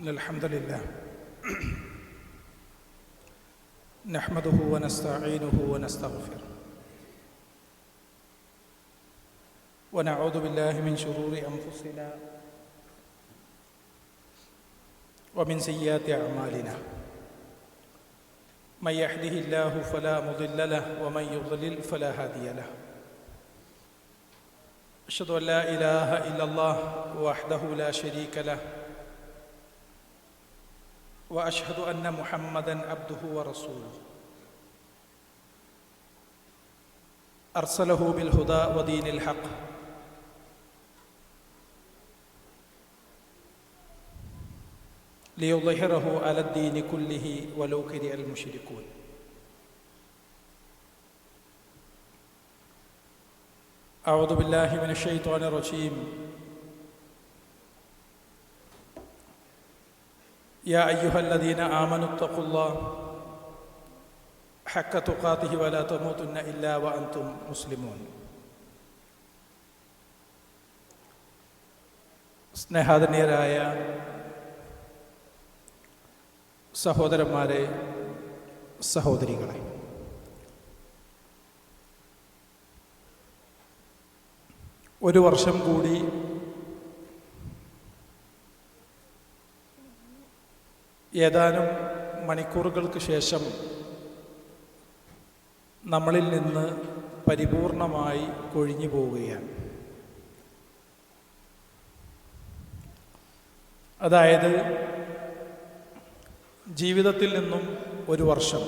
الحمد لله نحمده ونستعينه ونستغفره ونعوذ بالله من شرور أنفسنا ومن سيئات أعمالنا من يهده الله فلا مضل له ومن يضلل فلا هادي له أشهد أن لا إله إلا الله وحده لا شريك له وأشهد أن محمدًا عبده ورسوله أرسله بالهدى ودين الحق ليظهره على الدين كله ولو كره المشركون. أعوذ بالله من الشيطان الرجيم. يا أيها الذين آمنوا اتقوا الله حق تقاته ولا تموتن إلا وأنتم مسلمون. സ്നേഹാദരണീയരായ സഹോദരന്മാരെ, സഹോദരികളെ, ഒരു വർഷം കൂടി ഏതാനും മണിക്കൂറുകൾക്ക് ശേഷം നമ്മളിൽ നിന്ന് പരിപൂർണമായി കൊഴിഞ്ഞു പോവുകയാണ്. അതായത് ജീവിതത്തിൽ നിന്നും ഒരു വർഷം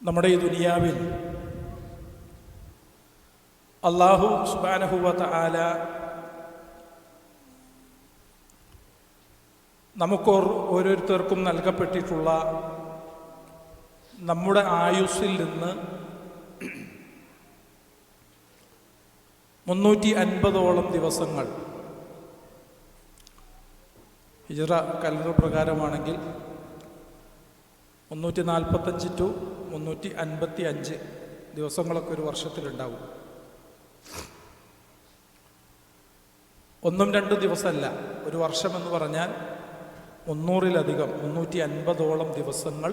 നമ്മുടെ ഈ ദുനിയാവിൽ അല്ലാഹു സുബ്ഹാനഹു വ തആല നമുക്ക് ഓരോരുത്തർക്കും നൽകപ്പെട്ടിട്ടുള്ള നമ്മുടെ ആയുസ്സിൽ നിന്ന് 350ഓളം ദിവസങ്ങൾ ഹിജ്റ കലണ്ടർ പ്രകാരമാണെങ്കിൽ 345 ടു 355 ദിവസങ്ങളൊക്കെ ഒരു വർഷത്തിലുണ്ടാവും. ഒന്നും രണ്ടും ദിവസമല്ല, ഒരു വർഷമെന്ന് പറഞ്ഞാൽ 300-ലധികം 350ഓളം ദിവസങ്ങൾ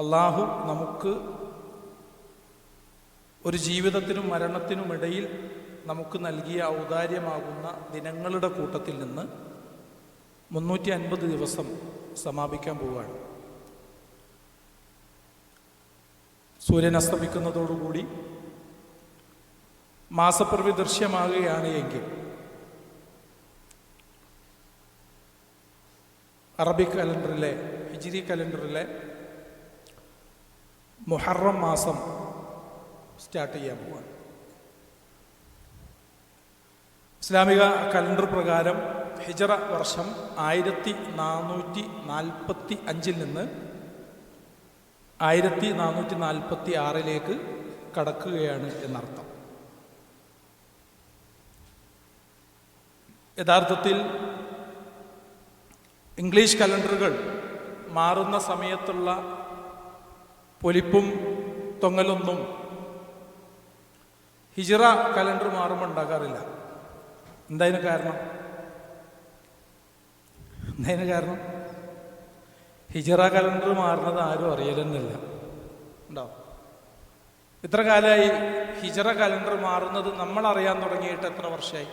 അള്ളാഹു നമുക്ക് ഒരു ജീവിതത്തിനും മരണത്തിനുമിടയിൽ നമുക്ക് നൽകിയ ഔദാര്യമാകുന്ന ദിനങ്ങളുടെ കൂട്ടത്തിൽ നിന്ന് 350 ദിവസം സമാപിക്കാൻ പോവുകയാണ്. സൂര്യൻ അസ്തമിക്കുന്നതോടുകൂടി മാസപ്പിറവി ദൃശ്യമാകുകയാണ് എങ്കിൽ അറബിക് കലണ്ടറിലെ, ഹിജ്രി കലണ്ടറിലെ മുഹറം മാസം സ്റ്റാർട്ട് ചെയ്യാൻ പോവാണ്. ഇസ്ലാമിക കലണ്ടർ പ്രകാരം ഹിജ്റ വർഷം 1445 നിന്ന് 1446 കടക്കുകയാണ് എന്നർത്ഥം. യഥാർത്ഥത്തിൽ ഇംഗ്ലീഷ് കലണ്ടറുകൾ മാറുന്ന സമയത്തുള്ള പൊലിപ്പും തൊങ്ങലൊന്നും ഹിജ്റ കലണ്ടർ മാറുമ്പോൾ ഉണ്ടാകാറില്ല. എന്തായതിന് കാരണം? ഹിജ്റ കലണ്ടർ മാറുന്നത് ആരും അറിയലെന്നില്ല. ഉണ്ടാവും. ഇത്ര കാലമായി ഹിജ്റ കലണ്ടർ മാറുന്നത് നമ്മൾ അറിയാൻ തുടങ്ങിയിട്ട് എത്ര വർഷമായി?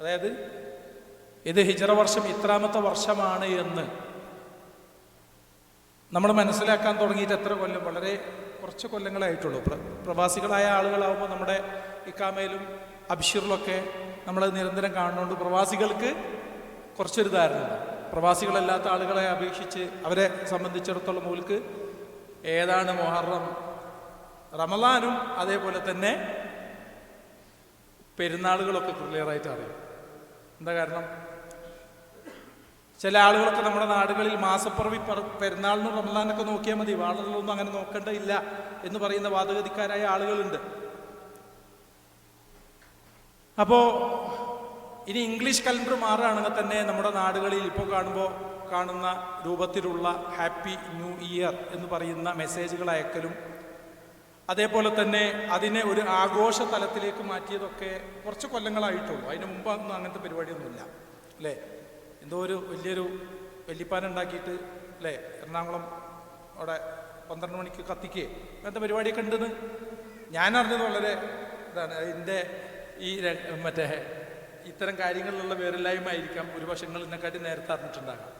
അതായത് ഇത് ഹിജ്റ വർഷം ഇത്രാമത്തെ വർഷമാണ് എന്ന് നമ്മൾ മനസ്സിലാക്കാൻ തുടങ്ങിയിട്ട് എത്ര കൊല്ലം? വളരെ കുറച്ച് കൊല്ലങ്ങളായിട്ടുള്ളൂ. പ്രവാസികളായ ആളുകളാവുമ്പോൾ നമ്മുടെ ഇക്കാമയിലും അബ്ശിറിലൊക്കെ നമ്മൾ നിരന്തരം കാണുന്നതുകൊണ്ട് പ്രവാസികൾക്ക് കുറച്ചൊരു ധാരണയുണ്ട്. പ്രവാസികളല്ലാത്ത ആളുകളെ അപേക്ഷിച്ച് അവരെ സംബന്ധിച്ചിടത്തോളം അവർക്ക് ഏതാണ് മുഹറം, റമളാനും അതേപോലെ തന്നെ പെരുന്നാളുകളൊക്കെ ക്ലിയറായിട്ട് അറിയും. എന്താ കാരണം? ചില ആളുകളൊക്കെ നമ്മുടെ നാടുകളിൽ മാസപ്പിറവി പെരുന്നാളിനും റമളാനൊക്കെ നോക്കിയാൽ മതി, വാളൊന്നും അങ്ങനെ നോക്കേണ്ടതില്ല എന്ന് പറയുന്ന വാദഗതിക്കാരായ ആളുകളുണ്ട്. അപ്പോൾ ഇനി ഇംഗ്ലീഷ് കലണ്ടർ മാറുകയാണെങ്കിൽ തന്നെ നമ്മുടെ നാടുകളിൽ ഇപ്പോൾ കാണുന്ന രൂപത്തിലുള്ള ഹാപ്പി ന്യൂ ഇയർ എന്ന് പറയുന്ന മെസ്സേജുകൾ അയക്കലും അതേപോലെ തന്നെ അതിനെ ഒരു ആഘോഷ തലത്തിലേക്ക് മാറ്റിയതൊക്കെ കുറച്ച് കൊല്ലങ്ങളായിട്ടുള്ളൂ. അതിന് മുമ്പൊന്നും അങ്ങനത്തെ പരിപാടിയൊന്നുമില്ല അല്ലേ. എന്തോ ഒരു വലിയൊരു വെല്ലിപ്പാന ഉണ്ടാക്കിയിട്ട് അല്ലേ എറണാകുളം അവിടെ 12 മണിക്ക് കത്തിക്കുക അങ്ങനത്തെ പരിപാടിയൊക്കെ ഉണ്ടെന്ന് ഞാൻ അറിഞ്ഞത് വളരെ ഇതാണ്. അതിൻ്റെ ഈ മറ്റേ ഇത്തരം കാര്യങ്ങളിലുള്ള വിവരമില്ലായ്മ ആയിരിക്കാം ഒരു വശങ്ങൾ ഇതിനെക്കാട്ടി നേരത്തെ അറിഞ്ഞിട്ടുണ്ടാകാം.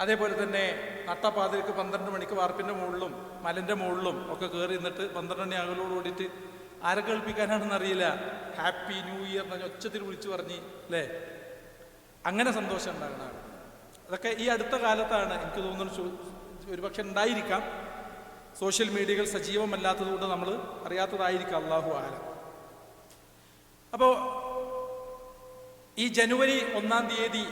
അതേപോലെ തന്നെ നട്ടപ്പാതിരിക്ക് 12 മണിക്ക് വാർപ്പിൻ്റെ മുകളിലും മലൻ്റെ മുകളിലും ഒക്കെ കയറി നിന്നിട്ട് 12 മണി ആകലോട് കൂടിയിട്ട് ആരെ കേൾപ്പിക്കാനാണെന്ന് അറിയില്ല ഹാപ്പി ന്യൂ ഇയർ എന്ന് ഒച്ചത്തിൽ വിളിച്ചു പറഞ്ഞ് അല്ലേ. അങ്ങനെ സന്തോഷം ഉണ്ടാകണം. അതൊക്കെ ഈ അടുത്ത കാലത്താണ് എനിക്ക് തോന്നുന്നു ഒരുപക്ഷെ ഉണ്ടായിരിക്കാം. സോഷ്യൽ മീഡിയകൾ സജീവമല്ലാത്തത് കൊണ്ട് നമ്മൾ അറിയാത്തതായിരിക്കാം, അള്ളാഹു ആലം. അപ്പോൾ ഈ ജനുവരി 1-ാം തീയതി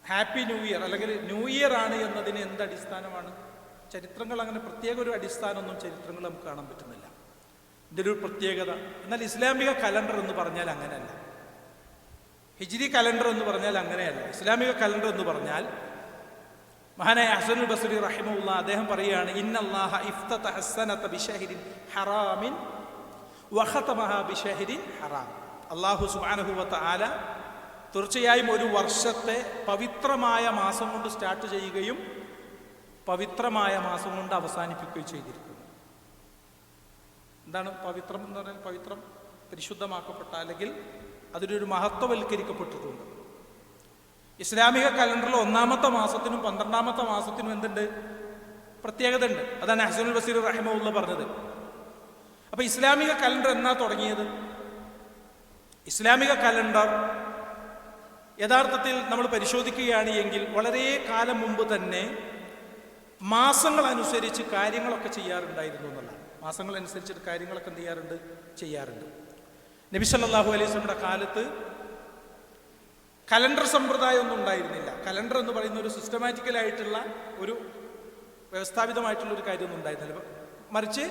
ഹാപ്പി ന്യൂ ഇയർ അല്ലെങ്കിൽ ന്യൂ ഇയർ ആണ് എന്നതിന് എന്ത് അടിസ്ഥാനമാണ്? ചരിത്രങ്ങൾ അങ്ങനെ പ്രത്യേക ഒരു അടിസ്ഥാനമൊന്നും ചരിത്രങ്ങൾ നമുക്ക് കാണാൻ പറ്റുന്നില്ല. ഇതിൻ്റെ ഒരു പ്രത്യേകത. എന്നാൽ ഇസ്ലാമിക കലണ്ടർ എന്ന് പറഞ്ഞാൽ അങ്ങനെയല്ല. ഹിജ്രി കലണ്ടർ എന്ന് പറഞ്ഞാൽ അങ്ങനെയല്ല. ഇസ്ലാമിക കലണ്ടർ എന്ന് പറഞ്ഞാൽ മഹാനായ ഹസനുൽ ബസ്രി റഹിമഹുല്ലാഹ് അദ്ദേഹം പറയുകയാണ്, ഇന്നല്ലാഹ ഇഫ്തതഹ അസ്സനത ബിശഹരിൻ ഹറാമിൻ വഖതമഹ ബിശഹരിൻ ഹറാം. അല്ലാഹു സുബ്ഹാനഹു വ തആല തീർച്ചയായും ഒരു വർഷത്തെ പവിത്രമായ മാസം കൊണ്ട് സ്റ്റാർട്ട് ചെയ്യുകയും പവിത്രമായ മാസം കൊണ്ട് അവസാനിപ്പിക്കുകയും ചെയ്തിരിക്കുന്നു. എന്താണ് പവിത്രം എന്ന് പറഞ്ഞാൽ? പവിത്രം പരിശുദ്ധമാക്കപ്പെട്ട അല്ലെങ്കിൽ അതിനൊരു മഹത്വവൽക്കരിക്കപ്പെട്ടിട്ടുണ്ട്. ഇസ്ലാമിക കലണ്ടറിൽ 1-ാമത്തെ മാസത്തിനും 12-ാമത്തെ മാസത്തിനും എന്തുണ്ട്? പ്രത്യേകത ഉണ്ട്. അതാണ് ഹസനുൽ ബസ്രി റഹിമഹുല്ലാഹ് പറഞ്ഞത്. അപ്പൊ ഇസ്ലാമിക കലണ്ടർ എന്നാ തുടങ്ങിയത്? ഇസ്ലാമിക കലണ്ടർ യഥാർത്ഥത്തിൽ നമ്മൾ പരിശോധിക്കുകയാണ് എങ്കിൽ വളരെ കാലം മുമ്പ് തന്നെ മാസങ്ങൾ അനുസരിച്ച് കാര്യങ്ങളൊക്കെ ചെയ്യാറുണ്ടായിരുന്നു എന്നുള്ളതാണ്. മാസങ്ങൾ അനുസരിച്ചിട്ട് കാര്യങ്ങളൊക്കെ എന്ത് ചെയ്യാറുണ്ട്. നബി സല്ലല്ലാഹു അലൈഹി വസല്ലമയുടെ കാലത്ത് കലണ്ടർ സമ്പ്രദായം ഒന്നും ഉണ്ടായിരുന്നില്ല. കലണ്ടർ എന്ന് പറയുന്ന ഒരു സിസ്റ്റമാറ്റിക്കലായിട്ടുള്ള ഒരു വ്യവസ്ഥാപിതമായിട്ടുള്ള ഒരു കാര്യമൊന്നും ഉണ്ടായിരുന്നില്ല. മറിച്ച്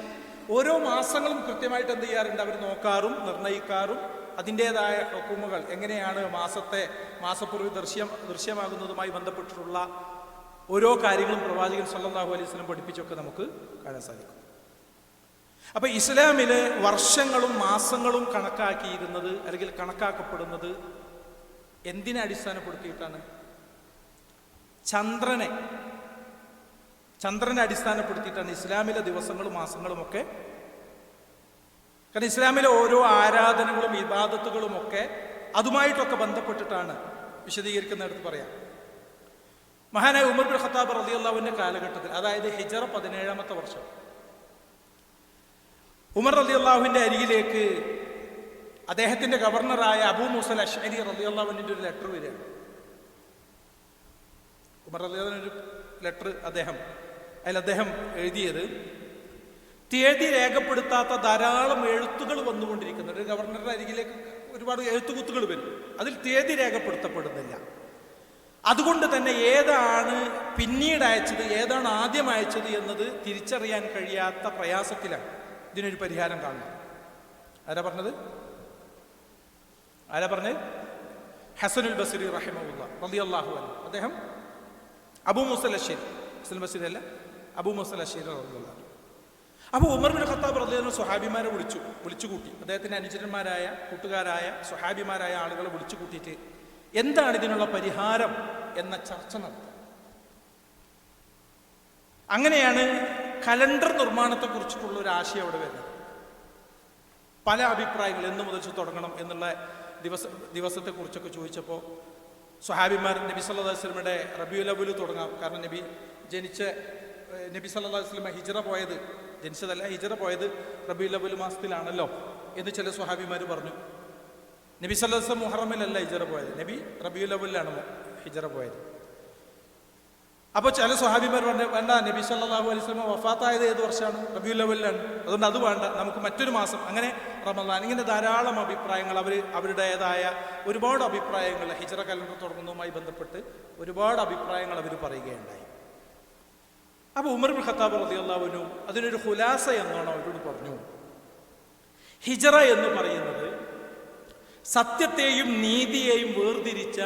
ഓരോ മാസങ്ങളും കൃത്യമായിട്ട് എന്ത് ചെയ്യാറുണ്ട്? അവർ നോക്കാറും നിർണ്ണയിക്കാറും അതിൻ്റെതായ ഹുക്കുമുകൾ എങ്ങനെയാണ് മാസപ്പുറവി ദൃശ്യമാകുന്നതുമായി ബന്ധപ്പെട്ടിട്ടുള്ള ഓരോ കാര്യങ്ങളും പ്രവാചകൻ സല്ലല്ലാഹു അലൈഹി വസല്ലം പഠിപ്പിച്ചൊക്കെ നമുക്ക് കാണാൻ സാധിക്കും. അപ്പൊ ഇസ്ലാമിലെ വർഷങ്ങളും മാസങ്ങളും കണക്കാക്കിയിരുന്നത് അല്ലെങ്കിൽ കണക്കാക്കപ്പെടുന്നത് എന്തിനെ അടിസ്ഥാനപ്പെടുത്തിയിട്ടാണ്? ചന്ദ്രനെ അടിസ്ഥാനപ്പെടുത്തിയിട്ടാണ് ഇസ്ലാമിലെ ദിവസങ്ങളും മാസങ്ങളും ഒക്കെ. കാരണം ഇസ്ലാമിലെ ഓരോ ആരാധനകളും ഇബാദത്തുകളും ഒക്കെ അതുമായിട്ടൊക്കെ ബന്ധപ്പെട്ടിട്ടാണ് വിശദീകരിക്കുന്നിടത്ത് പറയാം. മഹാനായ ഉമർ ബിൻ ഖത്താബ് റളിയല്ലാഹുവിന്റെ കാലഘട്ടത്തിൽ, അതായത് ഹിജറ 17-ാമത്തെ വർഷം, ഉമർ റളിയല്ലാഹുവിന്റെ അരികിലേക്ക് അദ്ദേഹത്തിന്റെ ഗവർണറായ അബൂ മൂസ അശ്അരി റളിയല്ലാഹുവിന്റെ ഒരു ലെറ്റർ വരികയാണ്. ഉമർ റളിയല്ലാഹുവിന്റെ ഒരു ലെറ്റർ അദ്ദേഹം എഴുതിയത്, തീയതി രേഖപ്പെടുത്താത്ത ധാരാളം എഴുത്തുകൾ വന്നുകൊണ്ടിരിക്കുന്നു. ഒരു ഗവർണറുടെ അരികിലേക്ക് ഒരുപാട് എഴുത്തുകുത്തുകൾ വരും, അതിൽ തീയതി രേഖപ്പെടുത്തപ്പെടുന്നില്ല. അതുകൊണ്ട് തന്നെ ഏതാണ് പിന്നീട് അയച്ചത്, ഏതാണ് ആദ്യം അയച്ചത് എന്നത് തിരിച്ചറിയാൻ കഴിയാത്ത പ്രയാസത്തിലാണ്. ഇതിനൊരു പരിഹാരം കാണണം. ആരാ പറഞ്ഞത്? ഹസനുൽ ബസ്രി റഹിമഹുല്ലാഹ് റളിയല്ലാഹു അൻഹു. അദ്ദേഹം അബൂ മൂസ അശ്ശരി, ഹസനുൽ ബസ്രി അല്ല, അബൂ മൂസ അശ്ശരി റളിയല്ലാഹു അൻഹു. അപ്പോൾ ഉമർ ബിൻ ഖത്താബ് റളിയല്ലാഹു അൻഹു സ്വഹാബിമാരെ വിളിച്ചുകൂട്ടി. അദ്ദേഹത്തിന്റെ അനുചരന്മാരായ കൂട്ടുകാരായ സ്വഹാബിമാരായ ആളുകളെ വിളിച്ചു കൂട്ടിയിട്ട് എന്താണ് ഇതിനുള്ള പരിഹാരം എന്ന ചർച്ച നടത്തി. അങ്ങനെയാണ് കലണ്ടർ നിർമ്മാണത്തെക്കുറിച്ചിട്ടുള്ള ഒരു ആശയം അവിടെ വരുന്നത്. പല അഭിപ്രായങ്ങൾ എന്ന് മുതൽ തുടങ്ങണം എന്നുള്ള ദിവസത്തെക്കുറിച്ചൊക്കെ ചോദിച്ചപ്പോൾ സ്വഹാബിമാർ നബി സല്ലല്ലാഹു അലൈഹി വസല്ലമയുടെ റബീഉൽ അവ്വൽ തുടങ്ങാം, കാരണം നബി സല്ലല്ലാഹു അലൈഹി വസല്ലമ ഹിജ്റ പോയത് റബീഉൽ അവ്വൽ മാസത്തിലാണല്ലോ എന്ന് ചില സ്വഹാബിമാർ പറഞ്ഞു. നബി സല്ലല്ലാഹു അലൈഹി വസല്ലം മുഹറമിലല്ല ഹിജ്റ പോയത്, നബി റബീഉൽ അവ്വലിലാണ് ഹിജ്റ പോയത്. അപ്പോൾ ചില സ്വഹാബിമാർ പറഞ്ഞു, വേണ്ട, നബി സല്ലല്ലാഹു അലൈഹി വസല്ലം വഫാത്തായത് ഏത് വർഷമാണ്? റബീഉൽ അവ്വലിലാണ്, അതുകൊണ്ട് അത് വേണ്ട, നമുക്ക് മറ്റൊരു മാസം, അങ്ങനെ റമദാൻ. ഇങ്ങനെ ധാരാളം അഭിപ്രായങ്ങൾ, അവരുടേതായ ഒരുപാട് അഭിപ്രായങ്ങൾ ഹിജ്റ കലണ്ടർ തുടങ്ങുന്നതുമായി ബന്ധപ്പെട്ട് ഒരുപാട് അഭിപ്രായങ്ങൾ അവർ പറയുകയുണ്ടായി. അപ്പോൾ ഉമർ ബിൻ ഖത്താബ് റളിയല്ലാഹു അൻഹു അതിനൊരു ഖുലാസ എന്നോണം അവരോട് പറഞ്ഞു, ഹിജ്റ എന്ന് പറയുന്നത് സത്യത്തെയും നീതിയെയും വേർതിരിച്ച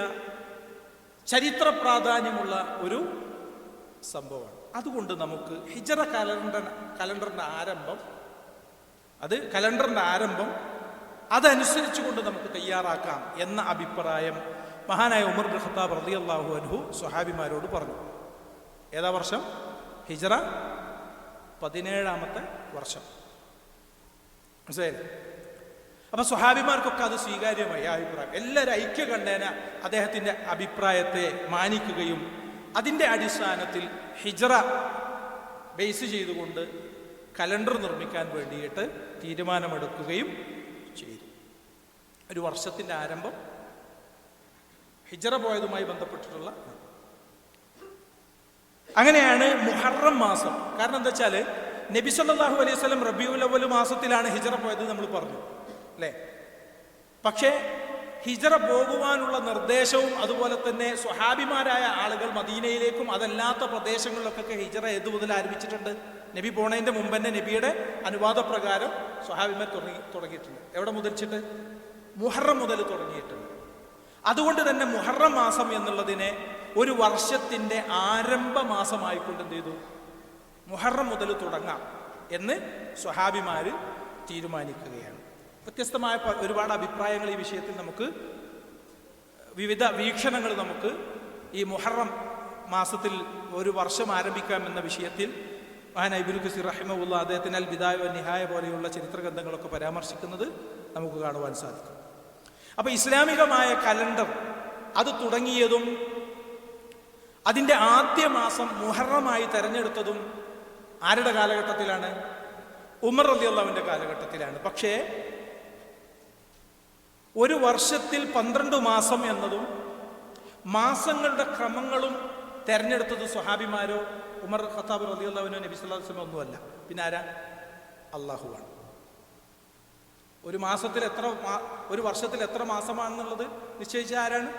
ചരിത്ര പ്രാധാന്യമുള്ള ഒരു സംഭവമാണ്. അതുകൊണ്ട് നമുക്ക് ഹിജറ കലണ്ടറിൻ്റെ ആരംഭം അതനുസരിച്ചുകൊണ്ട് നമുക്ക് തയ്യാറാക്കാം എന്ന അഭിപ്രായം മഹാനായ ഉമർ ബിൻ ഖത്താബ് റളിയല്ലാഹു അൻഹു സ്വഹാബിമാരോട് പറഞ്ഞു. ഏതാ വർഷം? ഹിജറ 17ാമത്തെ വർഷം. മനസ്സിലായില്ലേ? അപ്പൊ സ്വഹാബിമാർക്കൊക്കെ അത് സ്വീകാര്യമായി ആ അഭിപ്രായം. എല്ലാവരും ഐക്യകണ്ഠേന അദ്ദേഹത്തിന്റെ അഭിപ്രായത്തെ മാനിക്കുകയും അതിൻ്റെ അടിസ്ഥാനത്തിൽ ഹിജറ ബേസ് ചെയ്തുകൊണ്ട് കലണ്ടർ നിർമ്മിക്കാൻ വേണ്ടിയിട്ട് തീരുമാനമെടുക്കുകയും ചെയ്തു. ഒരു വർഷത്തിൻ്റെ ആരംഭം ഹിജറ പോയതുമായി ബന്ധപ്പെട്ടിട്ടുള്ള. അങ്ങനെയാണ് മുഹറം മാസം. കാരണം എന്താ വെച്ചാൽ നബി സല്ലല്ലാഹു അലൈഹി വസല്ലം റബീഉൽ അവ്വൽ മാസത്തിലാണ് ഹിജറ പോയത് നമ്മൾ പറഞ്ഞു അല്ലേ? പക്ഷേ ഹിജറ പോകുവാനുള്ള നിർദ്ദേശവും അതുപോലെ തന്നെ സ്വഹാബിമാരായ ആളുകൾ മദീനയിലേക്കും അതല്ലാത്ത പ്രദേശങ്ങളിലൊക്കെ ഹിജറ ഏതു മുതൽ ആരംഭിച്ചിട്ടുണ്ട്? നബി പോണതിൻ്റെ മുമ്പ് തന്നെ നബിയുടെ അനുവാദപ്രകാരം സ്വഹാബിമാർ തുടങ്ങിയിട്ടുണ്ട്. എവിടെ മുതൽച്ചിട്ട്? മുഹറം മുതൽ തുടങ്ങിയിട്ടുണ്ട്. അതുകൊണ്ട് തന്നെ മുഹറം മാസം എന്നുള്ളതിനെ ഒരു വർഷത്തിൻ്റെ ആരംഭ മാസമായിക്കൊണ്ട് എന്ത് ചെയ്തു? മുഹറം മുതൽ തുടങ്ങാം എന്ന് സ്വഹാബിമാർ തീരുമാനിക്കുകയാണ്. വ്യത്യസ്തമായ ഒരുപാട് അഭിപ്രായങ്ങൾ ഈ വിഷയത്തിൽ നമുക്ക്, വിവിധ വീക്ഷണങ്ങൾ നമുക്ക് ഈ മുഹറം മാസത്തിൽ ഒരു വർഷം ആരംഭിക്കാം എന്ന വിഷയത്തിൽ മഹാനായ ഇബ്നു കസീർ റഹിമഹുല്ലാഹ് അദ്ദേഹത്തിന് അൽ ബിദായ വ നിഹായ പോലെയുള്ള ചരിത്ര ഗ്രന്ഥങ്ങളൊക്കെ പരാമർശിക്കുന്നത് നമുക്ക് കാണുവാൻ സാധിക്കും. അപ്പോൾ ഇസ്ലാമികമായ കലണ്ടർ അത് തുടങ്ങിയതും അതിൻ്റെ ആദ്യ മാസം മുഹറമായി തെരഞ്ഞെടുത്തതും ആരുടെ കാലഘട്ടത്തിലാണ്? ഉമർ റളിയല്ലാഹുവിൻ്റെ കാലഘട്ടത്തിലാണ്. പക്ഷേ ഒരു വർഷത്തിൽ 12 മാസം എന്നതും മാസങ്ങളുടെ ക്രമങ്ങളും തെരഞ്ഞെടുത്തത് സ്വഹാബിമാരോ ഉമർ ഖത്താബ് റളിയല്ലാഹുവിനോ നബി സല്ലല്ലാഹു അലൈഹി വസല്ലം ഒന്നുമല്ല. പിന്നെ ആരാ? അള്ളാഹുവാണ്. ഒരു വർഷത്തിൽ എത്ര മാസമാണെന്നുള്ളത് നിശ്ചയിച്ച ആരാണ്?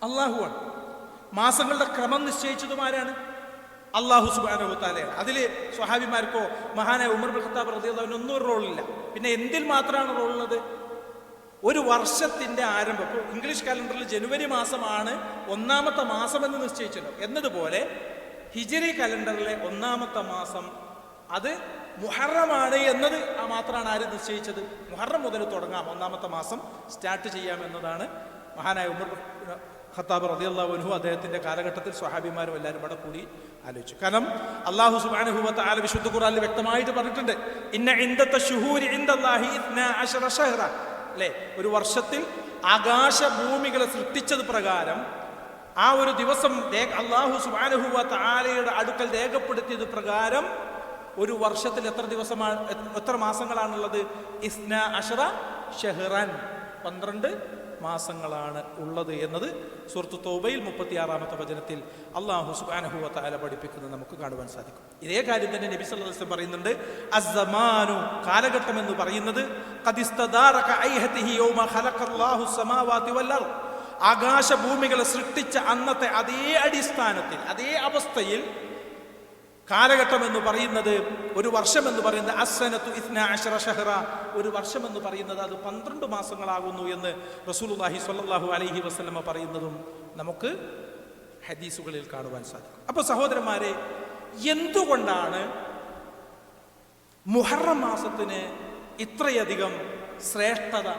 അള്ളാഹുവാണ്. മാസങ്ങളുടെ ക്രമം നിശ്ചയിച്ചതും ആരാണ്? അള്ളാഹു സുബ്ഹാനഹു വ തആലയാണ്. അതിൽ സ്വഹാബിമാർക്കോ മഹാനായ ഉമർ ബിൻ ഖത്താബ് റളിയല്ലാഹുവിനോ ഒന്നും ഒരു റോളില്ല. പിന്നെ എന്തിൽ മാത്രമാണ് റോളുള്ളത്? ഒരു വർഷത്തിൻ്റെ ആരംഭം. ഇപ്പോൾ ഇംഗ്ലീഷ് കലണ്ടറിൽ ജനുവരി മാസമാണ് 1ാമത്തെ മാസം എന്ന് നിശ്ചയിച്ചല്ലോ. എന്നതുപോലെ ഹിജറി കലണ്ടറിലെ 1ാമത്തെ മാസം അത് മുഹറമാണ് എന്നത് മാത്രമാണ് ആര് നിശ്ചയിച്ചത്? മുഹറം മുതൽ തുടങ്ങാം, 1ാമത്തെ മാസം സ്റ്റാർട്ട് ചെയ്യാം എന്നതാണ് മഹാനായ ഉമർ ഖത്താബ് റളിയല്ലാഹു അൻഹു അദ്ദേഹത്തിന്റെ കാലഘട്ടത്തിൽ സ്വഹാബിമാരും എല്ലാവരും ഇവിടെ കൂടി ആലോചിച്ചു. കാരണം അല്ലാഹു സുബ്ഹാനഹു വ തആല വിശുദ്ധ ഖുർആനിൽ വ്യക്തമായിട്ട് പറഞ്ഞിട്ടുണ്ട്, ഇന്ന ഇൻദത ശുഹൂരി ഇൻദല്ലാഹി 12 ശഹ്റ അല്ലേ? ഒരു വർഷത്തിൽ ആകാശഭൂമികളെ സൃഷ്ടിച്ചത് പ്രകാരം ആ ഒരു ദിവസം അല്ലാഹു സുബ്ഹാനഹു വ തആലയുടെ അടുക്കൽ രേഖപ്പെടുത്തിയത് പ്രകാരം ഒരു വർഷത്തിൽ എത്ര മാസങ്ങളാണുള്ളത്? 12 ശഹ്റൻ, 12 മാസങ്ങളാണ് ഉള്ളത് എന്നത് സൂറത്ത് തൗബയിൽ 36ാമത്തെ വചനത്തിൽ അല്ലാഹു സുബ്ഹാനഹു വ തആല പഠിപ്പിക്കുന്നത് നമുക്ക് കാണുവാൻ സാധിക്കും. ഇതേ കാര്യം തന്നെ നബി സല്ലല്ലാഹു അലൈഹി വസല്ലം പറയുന്നുണ്ട്, അസ്സമാനു കാലഘട്ടം എന്ന് പറയുന്നത് ഖദിസ്തദാറക ഐഹതിഹി യൗമ ഖലഖല്ലാഹു സമാവാതി വൽ അർദ്, ആകാശഭൂമികളെ സൃഷ്ടിച്ച അന്നത്തെ അതേ അടിസ്ഥാനത്തിൽ അതേ അവസ്ഥയിൽ കാലഘട്ടം എന്ന് പറയുന്നത്, ഒരു വർഷം എന്ന് പറയുന്നത് അസ്സനത്തു 12 ശഹ്റ, ഒരു വർഷം എന്ന് പറയുന്നത് അത് 12 മാസങ്ങളാകുന്നു എന്ന് റസൂലുള്ളാഹി സ്വല്ലല്ലാഹു അലൈഹി വസല്ലമ പറയുന്നതും നമുക്ക് ഹദീസുകളിൽ കാണുവാൻ സാധിക്കും. അപ്പോൾ സഹോദരന്മാരെ, എന്തുകൊണ്ടാണ് മുഹറം മാസത്തിന് ഇത്രയധികം ശ്രേഷ്ഠത,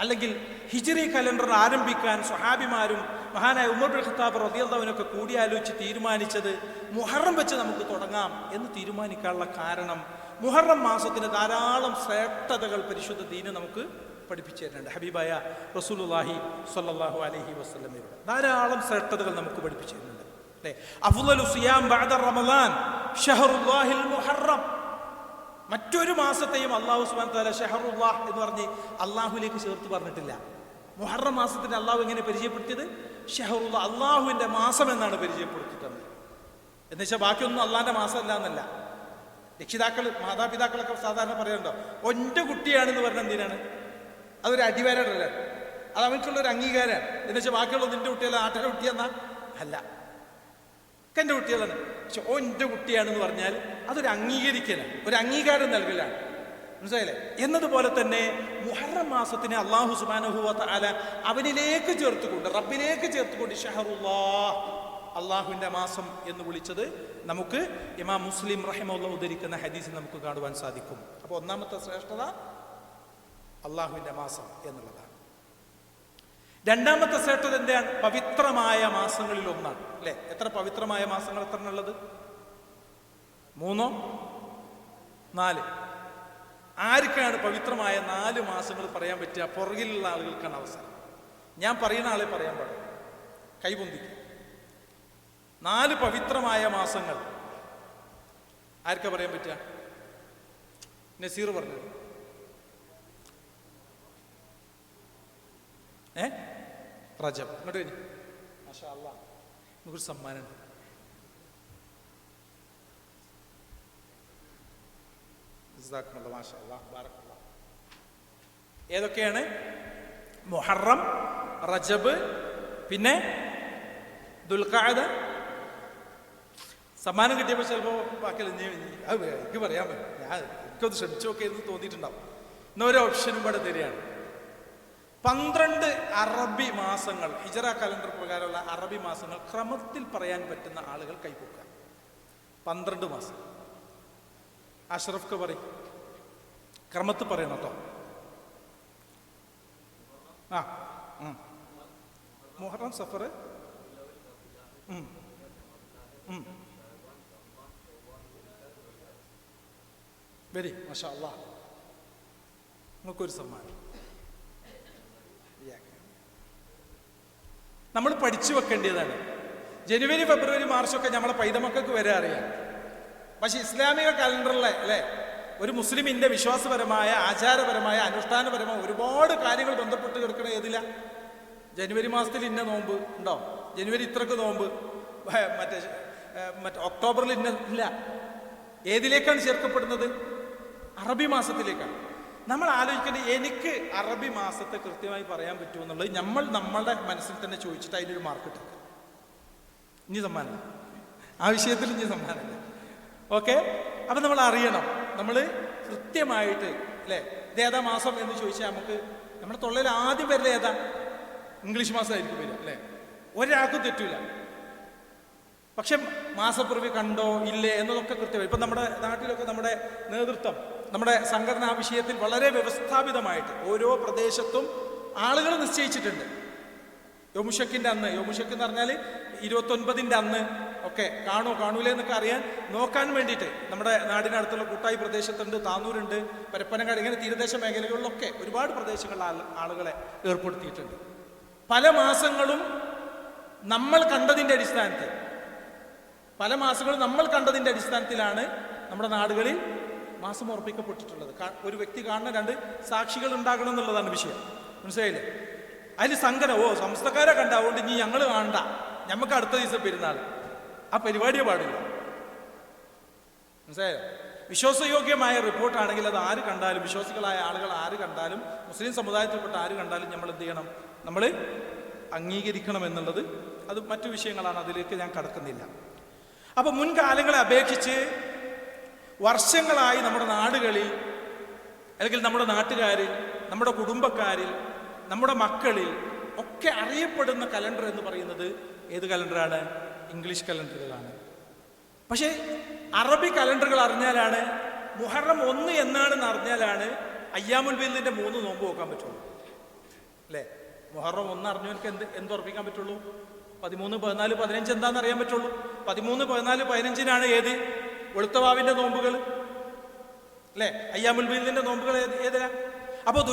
അല്ലെങ്കിൽ ഹിജ്രി കലണ്ടർ ആരംഭിക്കാൻ സ്വഹാബിമാരും മഹാനായ ഉമർ ബിൻ ഖത്താബ് റളിയല്ലാഹു അൻഹു കൂടിയാലോചിച്ച് തീരുമാനിച്ചത് മുഹറം വെച്ച് നമുക്ക് തുടങ്ങാം എന്ന് തീരുമാനിക്കാനുള്ള കാരണം, മുഹറം മാസത്തിന് ധാരാളം ശ്രേഷ്ഠതകൾ പരിശുദ്ധ ദീന് നമുക്ക് പഠിപ്പിച്ചു തരുന്നുണ്ട്. ഹബീബായ റസൂലുള്ളാഹി സ്വല്ലല്ലാഹു അലൈഹി വസല്ലമയുടെ ധാരാളം ശ്രേഷ്ഠതകൾ നമുക്ക് പഠിപ്പിച്ചു തരുന്നുണ്ട് അല്ലേ? അഫ്ളലു സിയാം ബഅദ റമളാൻ ഷഹറുല്ലാഹിൽ മുഹറം. മറ്റൊരു മാസത്തെയും അല്ലാഹു സുബ്ഹാനഹു വ തആല ഷഹറുല്ലാഹ് എന്ന് പറഞ്ഞ് അള്ളാഹുലേക്ക് ചേർത്ത് പറഞ്ഞിട്ടില്ല. മുഹറം മാസത്തിന് അള്ളാഹു എങ്ങനെ പരിചയപ്പെടുത്തിയത്? ഷഹറുല്ലാഹ്, അള്ളാഹുവിൻ്റെ മാസം എന്നാണ് പരിചയപ്പെടുത്തിയിട്ടത്. എന്നുവെച്ചാൽ ബാക്കിയൊന്നും അള്ളാഹിൻ്റെ മാസമല്ല എന്നല്ല. മാതാപിതാക്കളൊക്കെ സാധാരണ പറയുന്നുണ്ടോ, ഒൻ്റെ കുട്ടിയാണെന്ന് പറഞ്ഞാൽ എന്തിനാണ്? അതൊരു അടിവരടല്ല, അത് അവൻക്കുള്ളൊരു അംഗീകാരമാണ്. എന്നുവെച്ചാൽ ബാക്കിയുള്ളത് നിൻ്റെ കുട്ടിയല്ല, നാട്ടിലെ കുട്ടിയെന്നാ അല്ല, എൻ്റെ കുട്ടികളാണ്. പക്ഷെ എൻ്റെ കുട്ടിയാണെന്ന് പറഞ്ഞാൽ അതൊരു അംഗീകരിക്കലാണ്, ഒരു അംഗീകാരം നൽകലാണ്. മനസ്സിലായില്ലേ? എന്നതുപോലെ തന്നെ മുഹറം മാസത്തിനെ അല്ലാഹു സുബ്ഹാനഹു വ തആല അവനിലേക്ക് ചേർത്തുകൊണ്ട്, റബ്ബിലേക്ക് ചേർത്തുകൊണ്ട് ഷഹറുല്ലാഹ്, അള്ളാഹുവിൻ്റെ മാസം എന്ന് വിളിച്ചത് നമുക്ക് ഇമാം മുസ്ലിം റഹിമഹുല്ലാഹ് ഉദ്ധരിക്കുന്ന ഹദീസിൽ നമുക്ക് കാണുവാൻ സാധിക്കും. അപ്പോൾ ഒന്നാമത്തെ ശ്രേഷ്ഠത അള്ളാഹുവിൻ്റെ മാസം എന്നുള്ളതാണ്. രണ്ടാമത്തെ ശ്രേഷ്ഠത എന്താണ്? പവിത്രമായ മാസങ്ങളിൽ ഒന്നാണ്. അല്ലെ, എത്ര പവിത്രമായ മാസങ്ങൾ എത്ര ഉള്ളത്? 3 4. ആർക്കാണ് പവിത്രമായ 4 മാസങ്ങൾ പറയാൻ പറ്റുക? പുറകിലുള്ള ആളുകൾക്കാണ് അവസരം. ഞാൻ പറയുന്ന ആളെ പറയാൻ പാടില്ല. കൈപൊന്തിക്കുക. 4 പവിത്രമായ മാസങ്ങൾ ആർക്കാ പറയാൻ പറ്റുക? നസീർ പറഞ്ഞു. റജബ്. ഇങ്ങോട്ട് വരി. മാഷാ അല്ലാഹ്, നമുക്കൊരു സമ്മാനമുണ്ട്. മാഷാ അല്ലാഹ്, ബാറക്കല്ലാഹ്. ഏതൊക്കെയാണ്? മുഹറം, റജബ്, പിന്നെ ദുൽഖഅദ. സമ്മാനം കിട്ടിയപ്പോൾ ചിലപ്പോൾ ബാക്കിയല്ല എനിക്ക് പറയാൻ പറ്റും. എനിക്കൊന്ന് ശ്രമിച്ചു നോക്കി എന്ന് തോന്നിയിട്ടുണ്ടാവും. ഇന്നൊരു ഓപ്ഷനും ഇവിടെ തരികയാണ്. 12 അറബി മാസങ്ങൾ, ഹിജറ കലണ്ടർ പ്രകാരമുള്ള അറബി മാസങ്ങൾ ക്രമത്തിൽ പറയാൻ പറ്റുന്ന ആളുകൾ കൈപ്പൊക്കുക. 12 മാസം. അഷ്റഫ്ക്ക് പറയും, ക്രമത്തിൽ പറയണം കേട്ടോ. മുഹറം, സഫർ, വരി. മാഷാ അല്ലാഹ്, നിങ്ങൾക്കൊരു സമ്മാനം. നമ്മൾ പഠിച്ചു വെക്കേണ്ടതാണ്. ജനുവരി, ഫെബ്രുവരി, മാർച്ചൊക്കെ നമ്മളെ പൈതമക്കൾക്ക് വരെ അറിയാം. പക്ഷെ ഇസ്ലാമിക കലണ്ടറിലെ അല്ലേ, ഒരു മുസ്ലിമിന്റെ വിശ്വാസപരമായ, ആചാരപരമായ, അനുഷ്ഠാനപരമായ ഒരുപാട് കാര്യങ്ങൾ ബന്ധപ്പെട്ട് കിടക്കണ ഏതില്ല? ജനുവരി മാസത്തിൽ ഇന്ന നോമ്പ് ഉണ്ടോ, ജനുവരി ഇത്രക്ക് നോമ്പ്, മറ്റേ ഒക്ടോബറിൽ ഇല്ല. ഏതിലേക്കാണ് ചേർക്കപ്പെടുന്നത്? അറബി മാസത്തിലേക്കാണ്. നമ്മൾ ആലോചിക്കേണ്ടത്, എനിക്ക് അറബി മാസത്തെ കൃത്യമായി പറയാൻ പറ്റുമോ എന്നുള്ളത് നമ്മളുടെ മനസ്സിൽ തന്നെ ചോദിച്ചിട്ട് അതിനൊരു മാർക്ക് ഇട്ടു. ഇനി സമ്മാനമില്ല ആ വിഷയത്തിൽ, ഇനി സമ്മാനമില്ല. ഓക്കെ, അപ്പം നമ്മൾ അറിയണം, നമ്മൾ കൃത്യമായിട്ട് അല്ലേ ഇതേതാ മാസം എന്ന് ചോദിച്ചാൽ നമുക്ക് നമ്മുടെ തൊള്ളയിൽ ആദ്യം വരില്ല ഏതാ? ഇംഗ്ലീഷ് മാസമായിരിക്കും വരിക അല്ലേ. ഒരാൾക്കും തെറ്റില്ല. പക്ഷെ മാസപ്പിറവി കണ്ടോ ഇല്ലേ എന്നതൊക്കെ കൃത്യമായി. ഇപ്പം നമ്മുടെ നാട്ടിലൊക്കെ നമ്മുടെ നേതൃത്വം, നമ്മുടെ സംഘടന ആ വിഷയത്തിൽ വളരെ വ്യവസ്ഥാപിതമായിട്ട് ഓരോ പ്രദേശത്തും ആളുകൾ നിശ്ചയിച്ചിട്ടുണ്ട്. യോമുഷക്കിൻ്റെ അന്ന്, യോമുഷക്ക് എന്ന് പറഞ്ഞാൽ 29ൻ്റെ അന്ന് ഒക്കെ കാണൂലേ എന്നൊക്കെ അറിയാൻ നോക്കാൻ വേണ്ടിയിട്ട് നമ്മുടെ നാടിനടുത്തുള്ള കൂട്ടായി പ്രദേശത്തുണ്ട്, താന്നൂരുണ്ട്, പരപ്പനങ്ങാട്, ഇങ്ങനെ തീരദേശ മേഖലകളിലൊക്കെ ഒരുപാട് പ്രദേശങ്ങളിൽ ആളുകളെ ഏർപ്പെടുത്തിയിട്ടുണ്ട്. പല മാസങ്ങളും നമ്മൾ കണ്ടതിൻ്റെ അടിസ്ഥാനത്തിലാണ് നമ്മുടെ നാടുകളിൽ മാസം ഉറപ്പിക്കപ്പെട്ടിട്ടുള്ളത്. ഒരു വ്യക്തി കാണുന്ന 2 സാക്ഷികൾ ഉണ്ടാകണം എന്നുള്ളതാണ് വിഷയം. മനസ്സിലായില്ലേ? അതിൽ സംഘടന സംസ്ഥക്കാരെ കണ്ട, അതുകൊണ്ട് ഇനി ഞങ്ങൾ കാണണ്ട, ഞമ്മക്ക് അടുത്ത ദിവസം പെരുന്നാൾ, ആ പരിപാടിയെ പാടില്ല. മനസ്സിലായോ? വിശ്വാസയോഗ്യമായ റിപ്പോർട്ടാണെങ്കിൽ അത് ആര് കണ്ടാലും, വിശ്വാസികളായ ആളുകൾ ആര് കണ്ടാലും, മുസ്ലിം സമുദായത്തിൽപ്പെട്ട ആര് കണ്ടാലും നമ്മൾ എന്ത് ചെയ്യണം? നമ്മൾ അംഗീകരിക്കണം എന്നുള്ളത് അത് മറ്റു വിഷയങ്ങളാണ്, അതിലേക്ക് ഞാൻ കടക്കുന്നില്ല. അപ്പൊ മുൻകാലങ്ങളെ അപേക്ഷിച്ച് വർഷങ്ങളായി നമ്മുടെ നാടുകളിൽ, അല്ലെങ്കിൽ നമ്മുടെ നാട്ടുകാരിൽ, നമ്മുടെ കുടുംബക്കാരിൽ, നമ്മുടെ മക്കളിൽ ഒക്കെ അറിയപ്പെടുന്ന കലണ്ടർ എന്ന് പറയുന്നത് ഏത് കലണ്ടറാണ്? ഇംഗ്ലീഷ് കലണ്ടറുകളാണ്. പക്ഷേ അറബി കലണ്ടറുകൾ അറിഞ്ഞാലാണ്, മുഹറം 1 എന്നാണെന്ന് അറിഞ്ഞാലാണ് അയ്യാമുൽ ബീദിന്റെ 3 നോമ്പ് നോക്കാൻ പറ്റുള്ളൂ അല്ലേ. മുഹറം 1 അറിഞ്ഞവർക്ക് എന്തുറപ്പിക്കാൻ പറ്റുള്ളൂ? 13, 14, 15 എന്താണെന്ന് അറിയാൻ പറ്റുള്ളൂ. 13, 14, 15-നാണ് ഏത്? വെളുത്തവാവിന്റെ നോമ്പുകൾ അല്ലേ, അയ്യാമുൽ ബീദിന്റെ നോമ്പുകൾ ഏതിനാ? അപ്പോൾ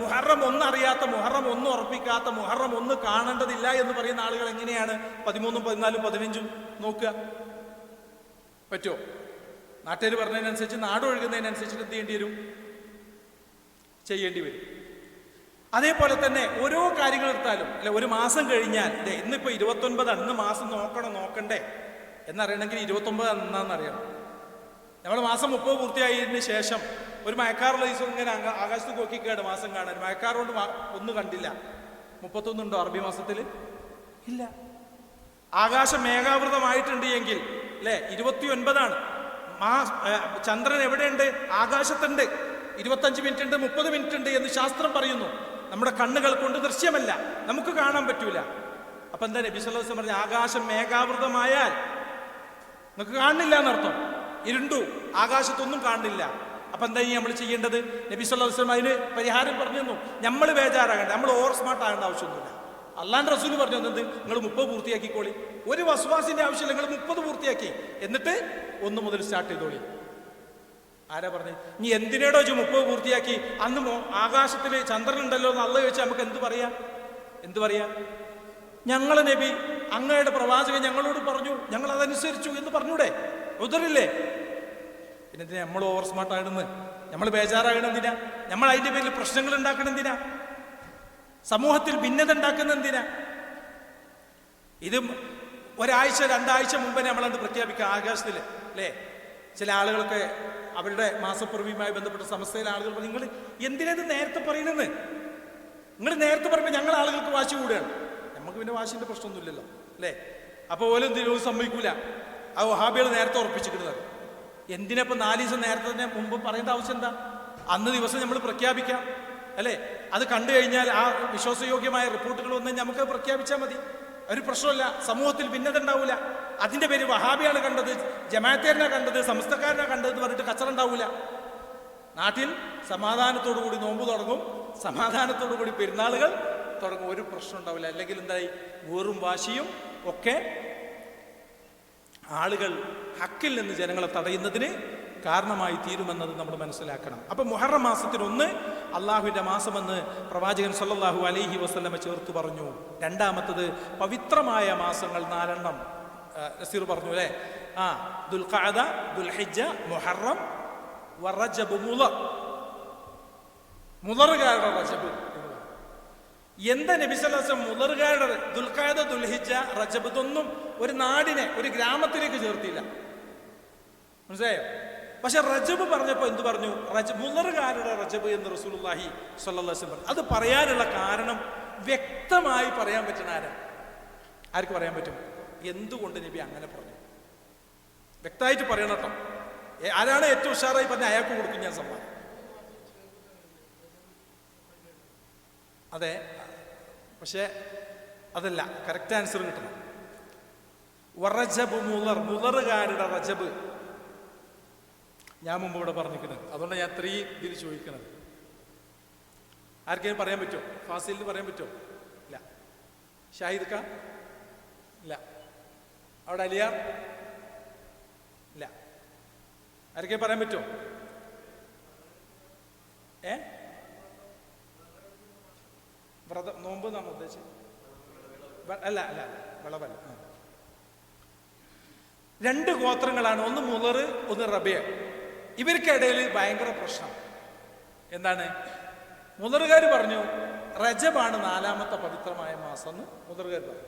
മുഹറം 1 അറിയാത്ത, മുഹറം 1 ഉറപ്പിക്കാത്ത, മുഹറം 1 കാണേണ്ടതില്ല എന്ന് പറയുന്ന ആളുകൾ എങ്ങനെയാണ് 13, 14, 15 നോക്കുക? പറ്റുമോ? നാട്ടുകാർ പറഞ്ഞതിനനുസരിച്ച്, നാട് ഒഴുകുന്നതിനനുസരിച്ച് എന്ത് ചെയ്യേണ്ടി വരും? ചെയ്യേണ്ടി വരും. അതേപോലെ തന്നെ ഓരോ കാര്യങ്ങൾ എടുത്താലും അല്ലെ, ഒരു മാസം കഴിഞ്ഞാൽ ഇന്നിപ്പോൾ 29, ഇന്ന് മാസം നോക്കണ്ടേ എന്നറിയണമെങ്കിൽ 29 എന്നാണെന്നറിയണം. നമ്മൾ മാസം 30 പൂർത്തിയായതിന് ശേഷം ഒരു മഴക്കാറുള്ള ദിവസം ഇങ്ങനെ ആകാശത്ത് നോക്കിക്കാണ് മാസം കാണാൻ. മഴക്കാർ കൊണ്ട് ഒന്നും കണ്ടില്ല. 31 ഉണ്ടോ അറബി മാസത്തിൽ? ഇല്ല. ആകാശം മേഘാവൃതമായിട്ടുണ്ട് എങ്കിൽ അല്ലെ 29ആണ്. ചന്ദ്രൻ എവിടെയുണ്ട്? ആകാശത്തുണ്ട്. 25 മിനിറ്റ് ഉണ്ട്, 30 മിനിറ്റ് ഉണ്ട് എന്ന് ശാസ്ത്രം പറയുന്നു. നമ്മുടെ കണ്ണുകൾ കൊണ്ട് ദൃശ്യമല്ല, നമുക്ക് കാണാൻ പറ്റൂല. അപ്പൊ എന്താ നബി സല്ലല്ലാഹു അലൈഹി വസല്ലം പറഞ്ഞ, ആകാശം മേഘാവൃതമായാൽ നിങ്ങൾക്ക് കാണുന്നില്ല എന്നർത്ഥം, ഇരുണ്ടു, ആകാശത്തൊന്നും കാണുന്നില്ല. അപ്പൊ എന്താ നമ്മൾ ചെയ്യേണ്ടത്? നബി സല്ലല്ലാഹു അലൈഹി വസല്ലം അതിന് പരിഹാരം പറഞ്ഞു തന്നു. നമ്മൾ ബേജാറാകണ്ട, നമ്മൾ ഓവർ സ്മാർട്ട് ആകേണ്ട ആവശ്യമൊന്നുമില്ല. അള്ളാന്റെ റസൂൽ പറഞ്ഞു തന്നത്, നിങ്ങൾ 30 പൂർത്തിയാക്കിക്കോളി, ഒരു വസ്വാസിന്റെ ആവശ്യമില്ല, നിങ്ങൾ 30 പൂർത്തിയാക്കി, എന്നിട്ട് 1 മുതൽ സ്റ്റാർട്ട് ചെയ്തോളി. ആരാ പറഞ്ഞു? ഇനി എന്തിനേടോ 30 പൂർത്തിയാക്കി, അന്ന് ആകാശത്തിൽ ചന്ദ്രനുണ്ടല്ലോ എന്ന് അള്ളാഹ് ചോദിച്ചാൽ നമുക്ക് എന്ത് പറയാ? ഞങ്ങളെ നബി, അങ്ങയുടെ പ്രവാചകൻ ഞങ്ങളോട് പറഞ്ഞു, ഞങ്ങൾ അതനുസരിച്ചു എന്ന് പറഞ്ഞൂടെ? ഉദറില്ലേ? പിന്നെ എന്തിനാ നമ്മൾ ഓവർ സ്മാർട്ട് ആകണമെന്ന്, നമ്മൾ ബേജാറാകണം എന്തിനാ? നമ്മൾ അതിന്റെ പേരിൽ പ്രശ്നങ്ങൾ ഉണ്ടാക്കണം എന്തിനാ? സമൂഹത്തിൽ ഭിന്നത ഉണ്ടാക്കുന്ന എന്തിനാ? ഇത് ഒരാഴ്ച 2 ആഴ്ച മുമ്പേ നമ്മളത് പ്രഖ്യാപിക്കുക ആകാശത്തിൽ, അല്ലേ? ചില ആളുകളൊക്കെ അവരുടെ മാസപ്പിറവിയുമായി ബന്ധപ്പെട്ട സമസ്തയിലെ ആളുകൾ പറഞ്ഞു, നിങ്ങൾ എന്തിനത് നേരത്തെ പറയണെന്ന്? നിങ്ങൾ നേരത്തെ പറയുമ്പോൾ ഞങ്ങൾ ആളുകൾക്ക് വാശി കൂടുകയാണ്. നമുക്ക് പിന്നെ വാശിന്റെ പ്രശ്നമൊന്നുമില്ലല്ലോ, അല്ലേ? അപ്പോൾ ഓലും തിരുവോളം സമ്മതിക്കൂല, ആ വഹാബികൾ നേരത്തെ ഉറപ്പിച്ചിരിക്കുന്നത്. എന്തിനപ്പോൾ 4 ദിവസം നേരത്തെ തന്നെ മുമ്പ് പറയേണ്ട ആവശ്യം എന്താ? അന്ന് ദിവസം നമ്മൾ പ്രഖ്യാപിക്കാം, അല്ലേ? അത് കണ്ടു കഴിഞ്ഞാൽ ആ വിശ്വാസയോഗ്യമായ റിപ്പോർട്ടുകൾ ഒന്നും നമുക്ക് പ്രഖ്യാപിച്ചാൽ മതി, ഒരു പ്രശ്നമല്ല. സമൂഹത്തിൽ ഭിന്നത ഉണ്ടാവില്ല. അതിന്റെ പേര് വഹാബിയാണ് കണ്ടത്, ജമാഅത്തേരനാ കണ്ടത്, സമസ്തക്കാരനാ കണ്ടത് എന്ന് പറഞ്ഞിട്ട് കച്ചറ ഉണ്ടാവില്ല. നാട്ടിൽ സമാധാനത്തോടു കൂടി നോമ്പ് തുടങ്ങും, സമാധാനത്തോടു കൂടി പെരുന്നാളുകൾ തുടങ്ങും, ഒരു പ്രശ്നം ഉണ്ടാവില്ല. അല്ലെങ്കിൽ എന്തായി? വെറും വാശിയും ഒക്കെ ആളുകൾ ഹക്കിൽ നിന്ന് ജനങ്ങളെ തടയുന്നതിന് കാരണമായി തീരുമെന്നത് നമ്മൾ മനസ്സിലാക്കണം. അപ്പൊ മുഹറം മാസത്തിൽ 1 അള്ളാഹുവിന്റെ മാസമെന്ന് പ്രവാചകൻ സല്ലല്ലാഹു അലൈഹി വസല്ലമ ചേർത്ത് പറഞ്ഞു. രണ്ടാമത്തത് പവിത്രമായ മാസങ്ങൾ 4 നസീർ പറഞ്ഞു, അല്ലേ? ദുൽഖഅദ, ദുൽഹിജ്ജ, മുഹറം, വറജബ്, മുളറുകാരുടെ റജബ്. എന്താ നബി സല്ലല്ലാഹു അലൈഹി വസല്ലം മുളറുകാരുടെ ദുൽഖഅദ, ദുൽഹിജ്ജ, റജബ് ഇതൊന്നും ഒരു നാടിനെ, ഒരു ഗ്രാമത്തിലേക്ക് ചേർത്തില്ല, മനസ്സിലായോ? പക്ഷെ റജബ് പറഞ്ഞപ്പോൾ എന്ത് പറഞ്ഞു? മുളറുകാരുടെ റജബ് എന്ന് റസൂലുള്ളാഹി സ്വല്ലല്ലാഹു അലൈഹി വസല്ലം. അത് പറയാനുള്ള കാരണം വ്യക്തമായി പറയാൻ പറ്റുന്ന ആർക്ക് പറയാൻ പറ്റും? എന്തുകൊണ്ട് നബി അങ്ങനെ പറഞ്ഞു? വ്യക്തമായിട്ട് പറയണം കേട്ടോ. ആരാണ് ഏറ്റവും ഉഷാറായി പറഞ്ഞ അയാൾക്ക് കൊടുക്കും ഞാൻ സമ്മാനം. അതെ, പക്ഷെ അതല്ല കറക്റ്റ് ആൻസർ കിട്ടണം. വറജബ്, മുളറുകാരുടെ റജബ്. ഞാൻ മുമ്പ് ഇവിടെ പറഞ്ഞിരിക്കുന്നത്, അതുകൊണ്ട് ഞാൻ 3 ഇതിൽ ചോദിക്കുന്നത്. ആർക്കെങ്കിലും പറയാൻ പറ്റുമോ? ഫാസിലിന് പറയാൻ പറ്റുമോ? ഇല്ല. ഷാഹിദ് ഖാൻ ഇല്ല. അവിടെ അലിയാർ ഇല്ല. ആർക്കെങ്കിലും പറയാൻ പറ്റുമോ? വ്രതം, നോമ്പ് എന്നാണ് ഉദ്ദേശിച്ചത്? അല്ല, വിളവല്ല. 2 ഗോത്രങ്ങളാണ്, ഒന്ന് മുളറ്, ഒന്ന് റബിയ. ഇവർക്കിടയിൽ ഭയങ്കര പ്രശ്നം. എന്താണ്? മുളറുകാർ പറഞ്ഞു റജബാണ് 4ാമത്തെ പവിത്രമായ മാസം എന്ന് മുളറുകാർ പറഞ്ഞു.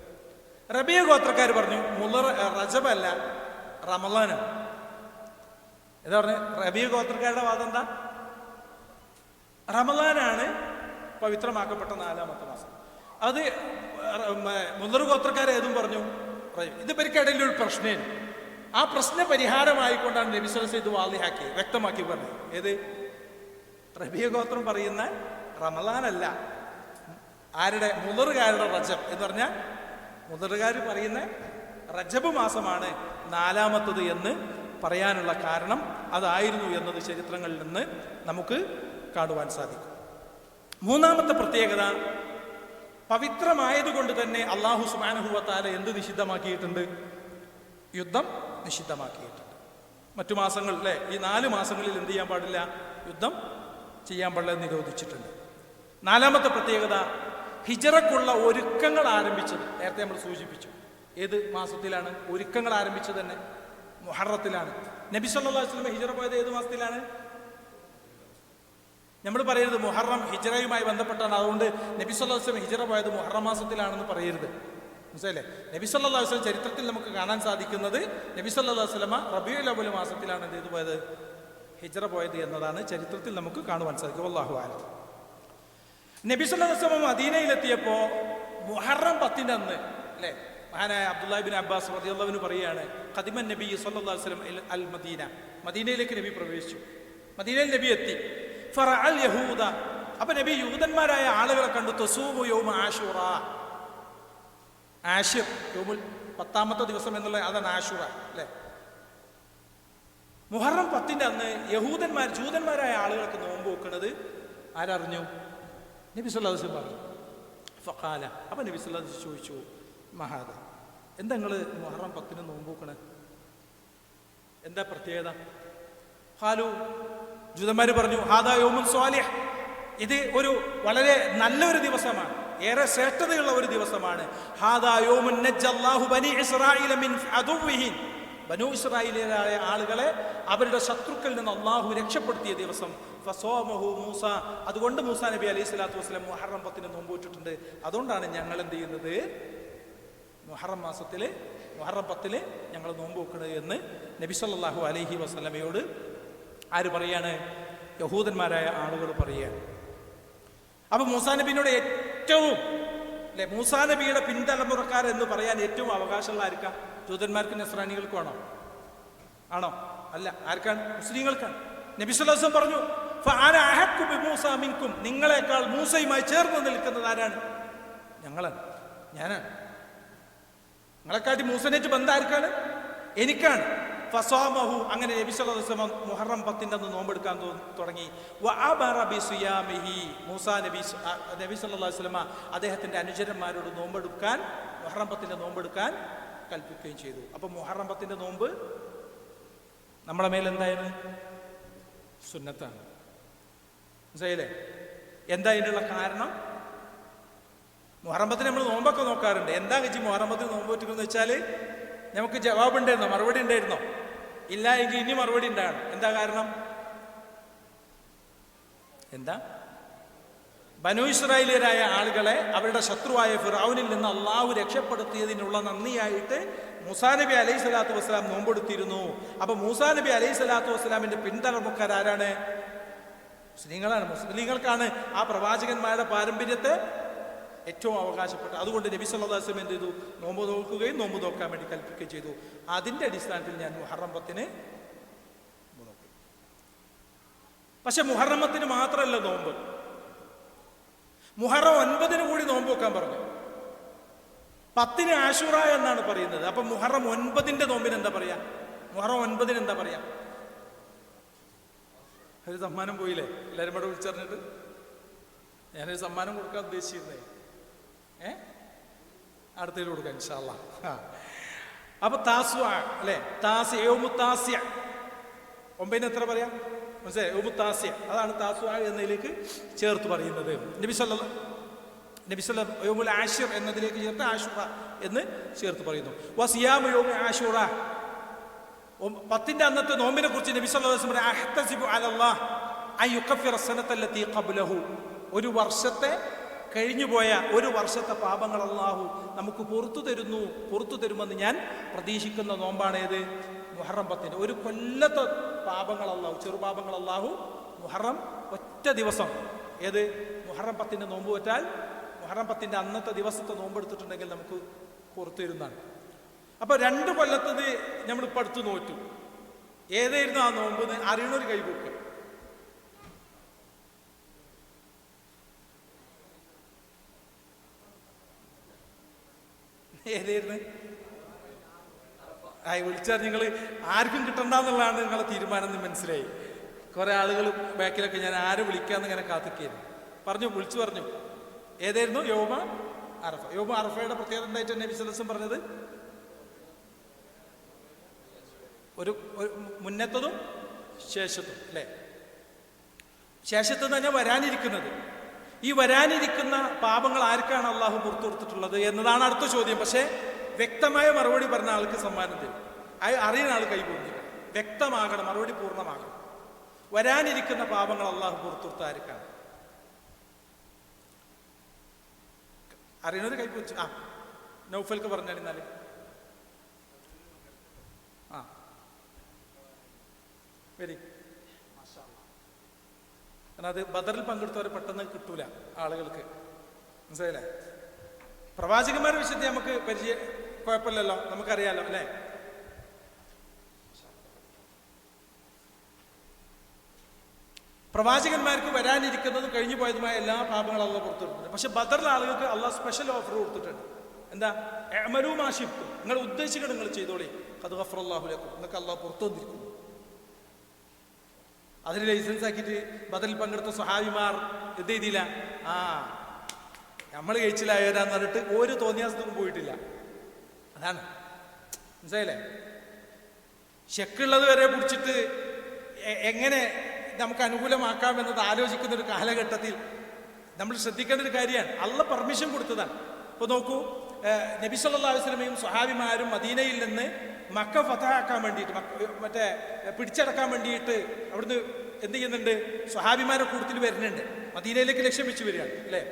റബിയ ഗോത്രക്കാർ പറഞ്ഞു റജബല്ല, റമളാനാണ്. എന്താ പറഞ്ഞു? റബിയ ഗോത്രക്കാരുടെ വാദം എന്താ? റമളാനാണ് പവിത്രമാക്കപ്പെട്ട 4ാമത്തെ മാസം. അത് മുളറു ഗോത്രക്കാർ ഏതും പറഞ്ഞു. ഇത് ഇവർക്കിടയിൽ ഒരു പ്രശ്നമാണ്. ആ പ്രശ്ന പരിഹാരമായിക്കൊണ്ടാണ് നബി സല്ലല്ലാഹു അലൈഹി വസല്ലം ഇത് വാളിഹാക്കി വ്യക്തമാക്കി പറഞ്ഞത്. ഏത്? റബിയ ഗോത്രം പറയുന്ന റമളാനല്ല, ആരുടെ? മുളറുകാരുടെ റജബ് എന്ന് പറഞ്ഞാൽ മുളറുകാർ പറയുന്ന റജബ് മാസമാണ് 4ാമത്തത് എന്ന് പറയാനുള്ള കാരണം അതായിരുന്നു എന്നത് ചരിത്രങ്ങളിൽ നിന്ന് നമുക്ക് കാണുവാൻ സാധിക്കും. 3ാമത്തെ പ്രത്യേകത, പവിത്രമായതുകൊണ്ട് തന്നെ അല്ലാഹു സുബ്ഹാനഹു വ തആല എന്ത് നിഷിദ്ധമാക്കിയിട്ടുണ്ട്? യുദ്ധം നിഷിദ്ധമാക്കിയിട്ടുണ്ട്. മറ്റു മാസങ്ങൾ, അല്ലേ? ഈ 4 മാസങ്ങളിൽ എന്ത് ചെയ്യാൻ പാടില്ല? യുദ്ധം ചെയ്യാൻ പാടില്ല, നിരോധിച്ചിട്ടുണ്ട്. 4ാമത്തെ പ്രത്യേകത, ഹിജറക്കുള്ള ഒരുക്കങ്ങൾ ആരംഭിച്ചത് നേരത്തെ നമ്മൾ സൂചിപ്പിച്ചു. ഏത് മാസത്തിലാണ് ഒരുക്കങ്ങൾ ആരംഭിച്ചത്? തന്നെ മുഹറത്തിലാണ്. നബി സല്ലല്ലാഹു അലൈഹി വസല്ലം ഹിജറ പോയത് ഏത് മാസത്തിലാണ്? നമ്മൾ പറയരുത് മുഹറം ഹിജറയുമായി ബന്ധപ്പെട്ടാണ്, അതുകൊണ്ട് നബി സല്ലല്ലാഹു അലൈഹി വസല്ലം ഹിജറ പോയത് മുഹറം മാസത്തിലാണെന്ന് പറയരുത്, മനസ്സിലല്ലേ? നബി സല്ലല്ലാഹു അലൈഹി വസല്ലം ചരിത്രത്തിൽ നമുക്ക് കാണാൻ സാധിക്കുന്നത് നബി സല്ലല്ലാഹു അലൈഹി വസല്ലം റബീഉൽ അവ്വൽ മാസത്തിലാണ് എന്ത് ചെയ്തു പോയത്? ഹിജറ പോയത് എന്നതാണ് ചരിത്രത്തിൽ നമുക്ക് കാണുവാൻ സാധിക്കും. വല്ലാഹു അലം. നബി സല്ലല്ലാഹു അലൈഹി വസല്ലം മദീനയിലെത്തിയപ്പോൾ മുഹറം 10 അന്ന്, അല്ലേ? മഹാനായ അബ്ദുല്ലാഹി ഇബ്നു അബ്ബാസ് റളിയല്ലാഹു അൻഹു പറയാണ്, ഖദിമൻ നബി സല്ലല്ലാഹു അലൈഹി വസല്ലം അൽ മദീന. മദീനയിലേക്ക് നബി പ്രവേശിച്ചു. മദീനയിൽ നബി എത്തി. ഫറഅൽ യഹൂദ, അപ്പൊ നബി യൂദന്മാരായ ആളുകളെ കണ്ടു. തസൂമു യൗമ ആശൂറ, ആഷിർ യോമുൽ 10ാമത്തെ ദിവസം എന്നുള്ള അതാണ് ആഷുറ അല്ലേ. മുഹറം 10ന്റെ അന്ന് ജൂതന്മാരായ ആളുകൾക്ക് നോമ്പ് വെക്കുന്നത് ആരറിഞ്ഞു? നബി സല്ലല്ലാഹു അലൈഹി വസല്ലം പറഞ്ഞു. ഫഖാല, അപ്പം നബി സല്ലല്ലാഹു അലൈഹി വസല്ലം ചോദിച്ചു, മഹാദ, എന്താ നിങ്ങൾ മുഹറം 10ന് നോമ്പ് വെക്കണേ, എന്താ പ്രത്യേകത? ഖാലു, ജൂതന്മാർ പറഞ്ഞു, ഹാദാ യൗമുൻ സ്വാലിഹ്, ഇത് ഒരു വളരെ നല്ലൊരു ദിവസമാണ്, ഏറെ ശ്രേഷ്ഠതയുള്ള ഒരു ദിവസമാണ്. ഹാദാ യൗമുൻ നജ്ജല്ലാഹു ബനി ഇസ്രായീല മിൻ അദുവ്വിഹിം, ബനൂ ഇസ്രായേലിയരായ ആളുകളെ അവരുടെ ശത്രുക്കളിൽ നിന്ന് അള്ളാഹു രക്ഷപ്പെടുത്തിയ ദിവസം. ഫസോമഹു മൂസ, അതുകൊണ്ട് മൂസാ നബി അലൈഹി സ്വലാത്തു വസ്സലാം മുഹറം 10ന് നോമ്പ് വെച്ചിട്ടുണ്ട്. അതുകൊണ്ടാണ് ഞങ്ങൾ എന്ത് ചെയ്യുന്നത്, മുഹറം 10ന് ഞങ്ങൾ നോമ്പ് വെക്കുന്നത് എന്ന് നബി സല്ലല്ലാഹു അലൈഹി വസല്ലമയോട് ആര് പറയാണ്? യഹൂദന്മാരായ ആളുകൾ പറയുകയാണ്. അപ്പൊ മൂസാ നബിയോട് ഏറ്റവും മൂസാ നബിയുടെ പിൻതലമുറക്കാർ എന്ന് പറയാൻ ഏറ്റവും അവകാശമുള്ള ആർക്കാ? ജൂതന്മാർക്കും നസ്രാനികൾക്കും ആണോ? അല്ല. ആർക്കാണ്? മുസ്ലിങ്ങൾക്കാണ്. നബി സല്ലല്ലാഹു അലൈഹി വസല്ലം പറഞ്ഞു, ഫഅന അഹഖു ബിമൂസാ മിൻകും, നിങ്ങളെക്കാൾ മൂസയുമായി ചേർന്ന് നിൽക്കുന്നത് ആരാണ്? ഞാനാണ്. നിങ്ങളെക്കാട്ടി മൂസനേറ്റ് ബന്ധം ആർക്കാണ്? എനിക്കാണ്. ഫസാമഹു, അങ്ങനെ നബി സല്ലല്ലാഹു അലൈഹി വസല്ലം മുഹറം 10ന്റെ അന്ന് നോമ്പെടുക്കാൻ തുടങ്ങി. വഅബറ ബിസിയാമിഹി, മൂസാ നബി സല്ലല്ലാഹു അലൈഹി വസല്ലം അദ്ദേഹത്തിന്റെ അനുചരന്മാരോട് നോമ്പെടുക്കാൻ, മുഹറം 10ന്റെ നോമ്പെടുക്കാൻ കൽപ്പിക്കുകയും ചെയ്തു. അപ്പൊ മുഹറം 10ന്റെ നോമ്പ് നമ്മളെ മേൽ എന്തായിരുന്നു? സുന്നത്താണ്. മനസ്സിലായില്ലേ? എന്താ ഇതിനുള്ള കാരണം? മുഹറം 10ന് നമ്മൾ നോമ്പൊക്കെ നോക്കാറുണ്ട്. എന്താ വെച്ച് മുഹറം 10ന് നോമ്പ് വെച്ചിരിക്കുന്നത് വെച്ചാൽ നമുക്ക് ജവാബ് ഉണ്ടായിരുന്നോ? മറുപടി ഉണ്ടായിരുന്നോ? ഇല്ല എങ്കിൽ ഇനി മറുപടി ഉണ്ടാകണം. എന്താ കാരണം? എന്താ? ബനൂ ഇസ്രായേലിയരായ ആളുകളെ അവരുടെ ശത്രുവായ ഫിറഔനിൽ നിന്ന് അള്ളാഹു രക്ഷപ്പെടുത്തിയതിനുള്ള നന്ദിയായിട്ട് മൂസാ നബി അലൈഹി സ്വലാത്തു വസ്സലാം നോമ്പെടുത്തിരുന്നു. അപ്പൊ മൂസാ നബി അലൈഹി സ്വലാത്തു വസ്സലാമിന്റെ പിൻതലമുക്കാർ ആരാണ്? മുസ്ലിങ്ങളാണ്. മുസ്ലിങ്ങൾക്കാണ് ആ പ്രവാചകന്മാരുടെ പാരമ്പര്യത്തെ ഏറ്റവും അവകാശപ്പെട്ടത്. അതുകൊണ്ട് നബി സല്ലല്ലാഹു അലൈഹി വസല്ലം എന്ത് ചെയ്തു? നോമ്പ് നോക്കുകയും നോമ്പ് നോക്കാൻ വേണ്ടി കൽപ്പിക്കുകയും ചെയ്തു. അതിന്റെ അടിസ്ഥാനത്തിൽ ഞാൻ മുഹറം 10ന് നോക്കി. പക്ഷെ മുഹറം 10ന് മാത്രമല്ല നോമ്പ്, മുഹറം 9ന് കൂടി നോമ്പ് വെക്കാൻ പറഞ്ഞു. 10ന് ആശുറ എന്നാണ് പറയുന്നത്. അപ്പൊ മുഹറം 9ന്റെ നോമ്പിന് എന്താ പറയാ? മുഹറം 9ന് എന്താ പറയാ? ഒരു സമ്മാനം പോയില്ലേ? എല്ലാവരും ഇവിടെ വിളിച്ചറിഞ്ഞിട്ട് ഞാനൊരു സമ്മാനം കൊടുക്കാൻ ഉദ്ദേശിച്ചിരുന്നേ. അടുത്തതിൽ കൊടുക്കാം ഇൻഷാ അല്ലാഹ്. അപ്പൊ താസ്വ അല്ലെ, യൗമുത്താസ്യ, 9ന് എത്ര പറയാം? മനസ്സിലായി? യൗമുത്താസ്യ, അതാണ് താസ്വ എന്നതിലേക്ക് ചേർത്ത് പറയുന്നത്. നബി സല്ലല്ലാഹു യൗമുൽ ആശിർ എന്നതിലേക്ക് ചേർത്ത് ആശുറ എന്ന് ചേർത്ത് പറയുന്നു. വസിയാമു യൗമി ആശുറ, 10ന്റെ അന്നത്തെ നോമ്പിനെ കുറിച്ച് നബി സല്ലല്ലാഹു അലൈഹി വസല്ലം അഹ്തസിബു അലല്ലാഹ് അൻ യുകഫിറ സനത്തല്ലതി ഖബ്ലഹു, ഒരു വർഷത്തെ കഴിഞ്ഞുപോയ ഒരു വർഷത്തെ പാപങ്ങൾ അല്ലാഹു നമുക്ക് പുറത്തു തരുമെന്ന് ഞാൻ പ്രതീക്ഷിക്കുന്ന നോമ്പാണ് ഏത്? മുഹറം 10. ഒരു കൊല്ലത്തെ പാപങ്ങൾ അല്ലാഹു, ചെറുപാപങ്ങൾ അല്ലാഹു മുഹറം ഒറ്റ ദിവസം, ഏത്? മുഹറം 10ന്റെ നോമ്പ് വെച്ചാൽ, മുഹറം 10ന്റെ അന്നത്തെ ദിവസത്തെ നോമ്പെടുത്തിട്ടുണ്ടെങ്കിൽ നമുക്ക് പുറത്തു തരുന്നതാണ്. അപ്പൊ 2 കൊല്ലത്തത് നമ്മളിപ്പോൾ അടുത്ത് നോറ്റു. ഏതായിരുന്നു ആ നോമ്പ്? അറിയണൊരു കൈകൂക്ക്. ഏതായിരുന്നു? വിളിച്ചാൽ നിങ്ങൾ ആർക്കും കിട്ടണ്ടെന്നുള്ളതാണ് നിങ്ങളെ തീരുമാനം എന്ന് മനസ്സിലായി. കുറെ ആളുകൾ ബാക്കിലൊക്കെ ഞാൻ ആരെ വിളിക്കാന്ന് ഇങ്ങനെ കാത്തിക്കായിരുന്നു. വിളിച്ചു പറഞ്ഞു. ഏതായിരുന്നു? യൗമ അറഫ. യൗമ അറഫയുടെ പ്രത്യേകത എന്തായിട്ട് നബി സല്ലല്ലാഹു അലൈഹി വസല്ലം പറഞ്ഞത്? ഒരു മുന്നത്തതും ശേഷത്തും അല്ലേ? ശേഷത്ത് തന്നെ വരാനിരിക്കുന്നത്. ഈ വരാനിരിക്കുന്ന പാപങ്ങൾ ആർക്കാണ് അള്ളാഹു പുറത്തു കൊടുത്തിട്ടുള്ളത് എന്നതാണ് അടുത്ത ചോദ്യം. പക്ഷേ വ്യക്തമായ മറുപടി പറഞ്ഞ ആൾക്ക് സമ്മാനം തരും. അറിയുന്ന ആൾ കൈകൊണ്ടിരിക്കണം. വ്യക്തമാകണം, മറുപടി പൂർണ്ണമാകണം. വരാനിരിക്കുന്ന പാപങ്ങൾ അള്ളാഹു പുറത്തു കൊടുത്ത ആർക്കാണ്? അറിയണത് കൈപ്പൊച്ചു. നൗഫൽക്ക് പറഞ്ഞാൽ എന്നാല് വരി. കാരണം അത് ബദറിൽ പങ്കെടുത്തവരെ പെട്ടെന്ന് കിട്ടൂല ആളുകൾക്ക്. മനസ്സിലായില്ലേ? പ്രവാചകന്മാരുടെ വിഷയത്തിൽ നമുക്ക് കുഴപ്പമില്ലല്ലോ, നമുക്കറിയാലോ അല്ലേ? പ്രവാചകന്മാർക്ക് വരാനിരിക്കുന്നതും കഴിഞ്ഞു പോയതുമായ എല്ലാ പാപങ്ങളും അള്ളാഹ് പുറത്തു കൊടുത്തിട്ടുണ്ട്. പക്ഷെ ബദറിലെ ആളുകൾക്ക് അള്ളാഹ് സ്പെഷ്യൽ ഓഫർ കൊടുത്തിട്ടുണ്ട്. എന്താ? എഅമലൂമാശിബ്തും, നിങ്ങൾ ഉദ്ദേശിക്കണം നിങ്ങൾ ചെയ്തോളി, ഖദ് ഗഫറല്ലാഹു ലക്കും, നിങ്ങൾക്ക് അള്ളാഹു പുറത്തു വന്നിരിക്കുന്നു. അതിന് ലൈസൻസ് ആക്കിയിട്ട് ബദറിൽ പങ്കെടുത്ത സ്വഹാബിമാർ എന്ത് ചെയ്തില്ല? നമ്മൾ കഴിച്ചിലായവരാന്ന് പറഞ്ഞിട്ട് ഒരു തോന്നിയാസത്തിനും പോയിട്ടില്ല. അതാണ് മനസ്സിലായില്ലേ? ശക്കുള്ളത് വരെ പിടിച്ചിട്ട് എങ്ങനെ നമുക്ക് അനുകൂലമാക്കാമെന്നത് ആലോചിക്കുന്ന ഒരു കാലഘട്ടത്തിൽ നമ്മൾ ശ്രദ്ധിക്കേണ്ട ഒരു കാര്യമാണ്. അള്ളാഹ് പെർമിഷൻ കൊടുത്തതാണ്. ഇപ്പോൾ നോക്കൂ, നബി സല്ലല്ലാഹു അലൈഹി വസല്ലമയും സ്വഹാബിമാരും മദീനയിൽ നിന്ന് മക്ക ഫതഹാക്കാൻ വേണ്ടിയിട്ട്, മറ്റേ പിടിച്ചടക്കാൻ വേണ്ടിയിട്ട് അവിടുന്ന് എന്ത് ചെയ്യുന്നുണ്ട്? സ്വഹാബിമാരെ കൂട്ടത്തിൽ വരുന്നുണ്ട്, മദീനയിലേക്ക് ലക്ഷ്യം വെച്ച് വരികയാണ് അല്ലേ?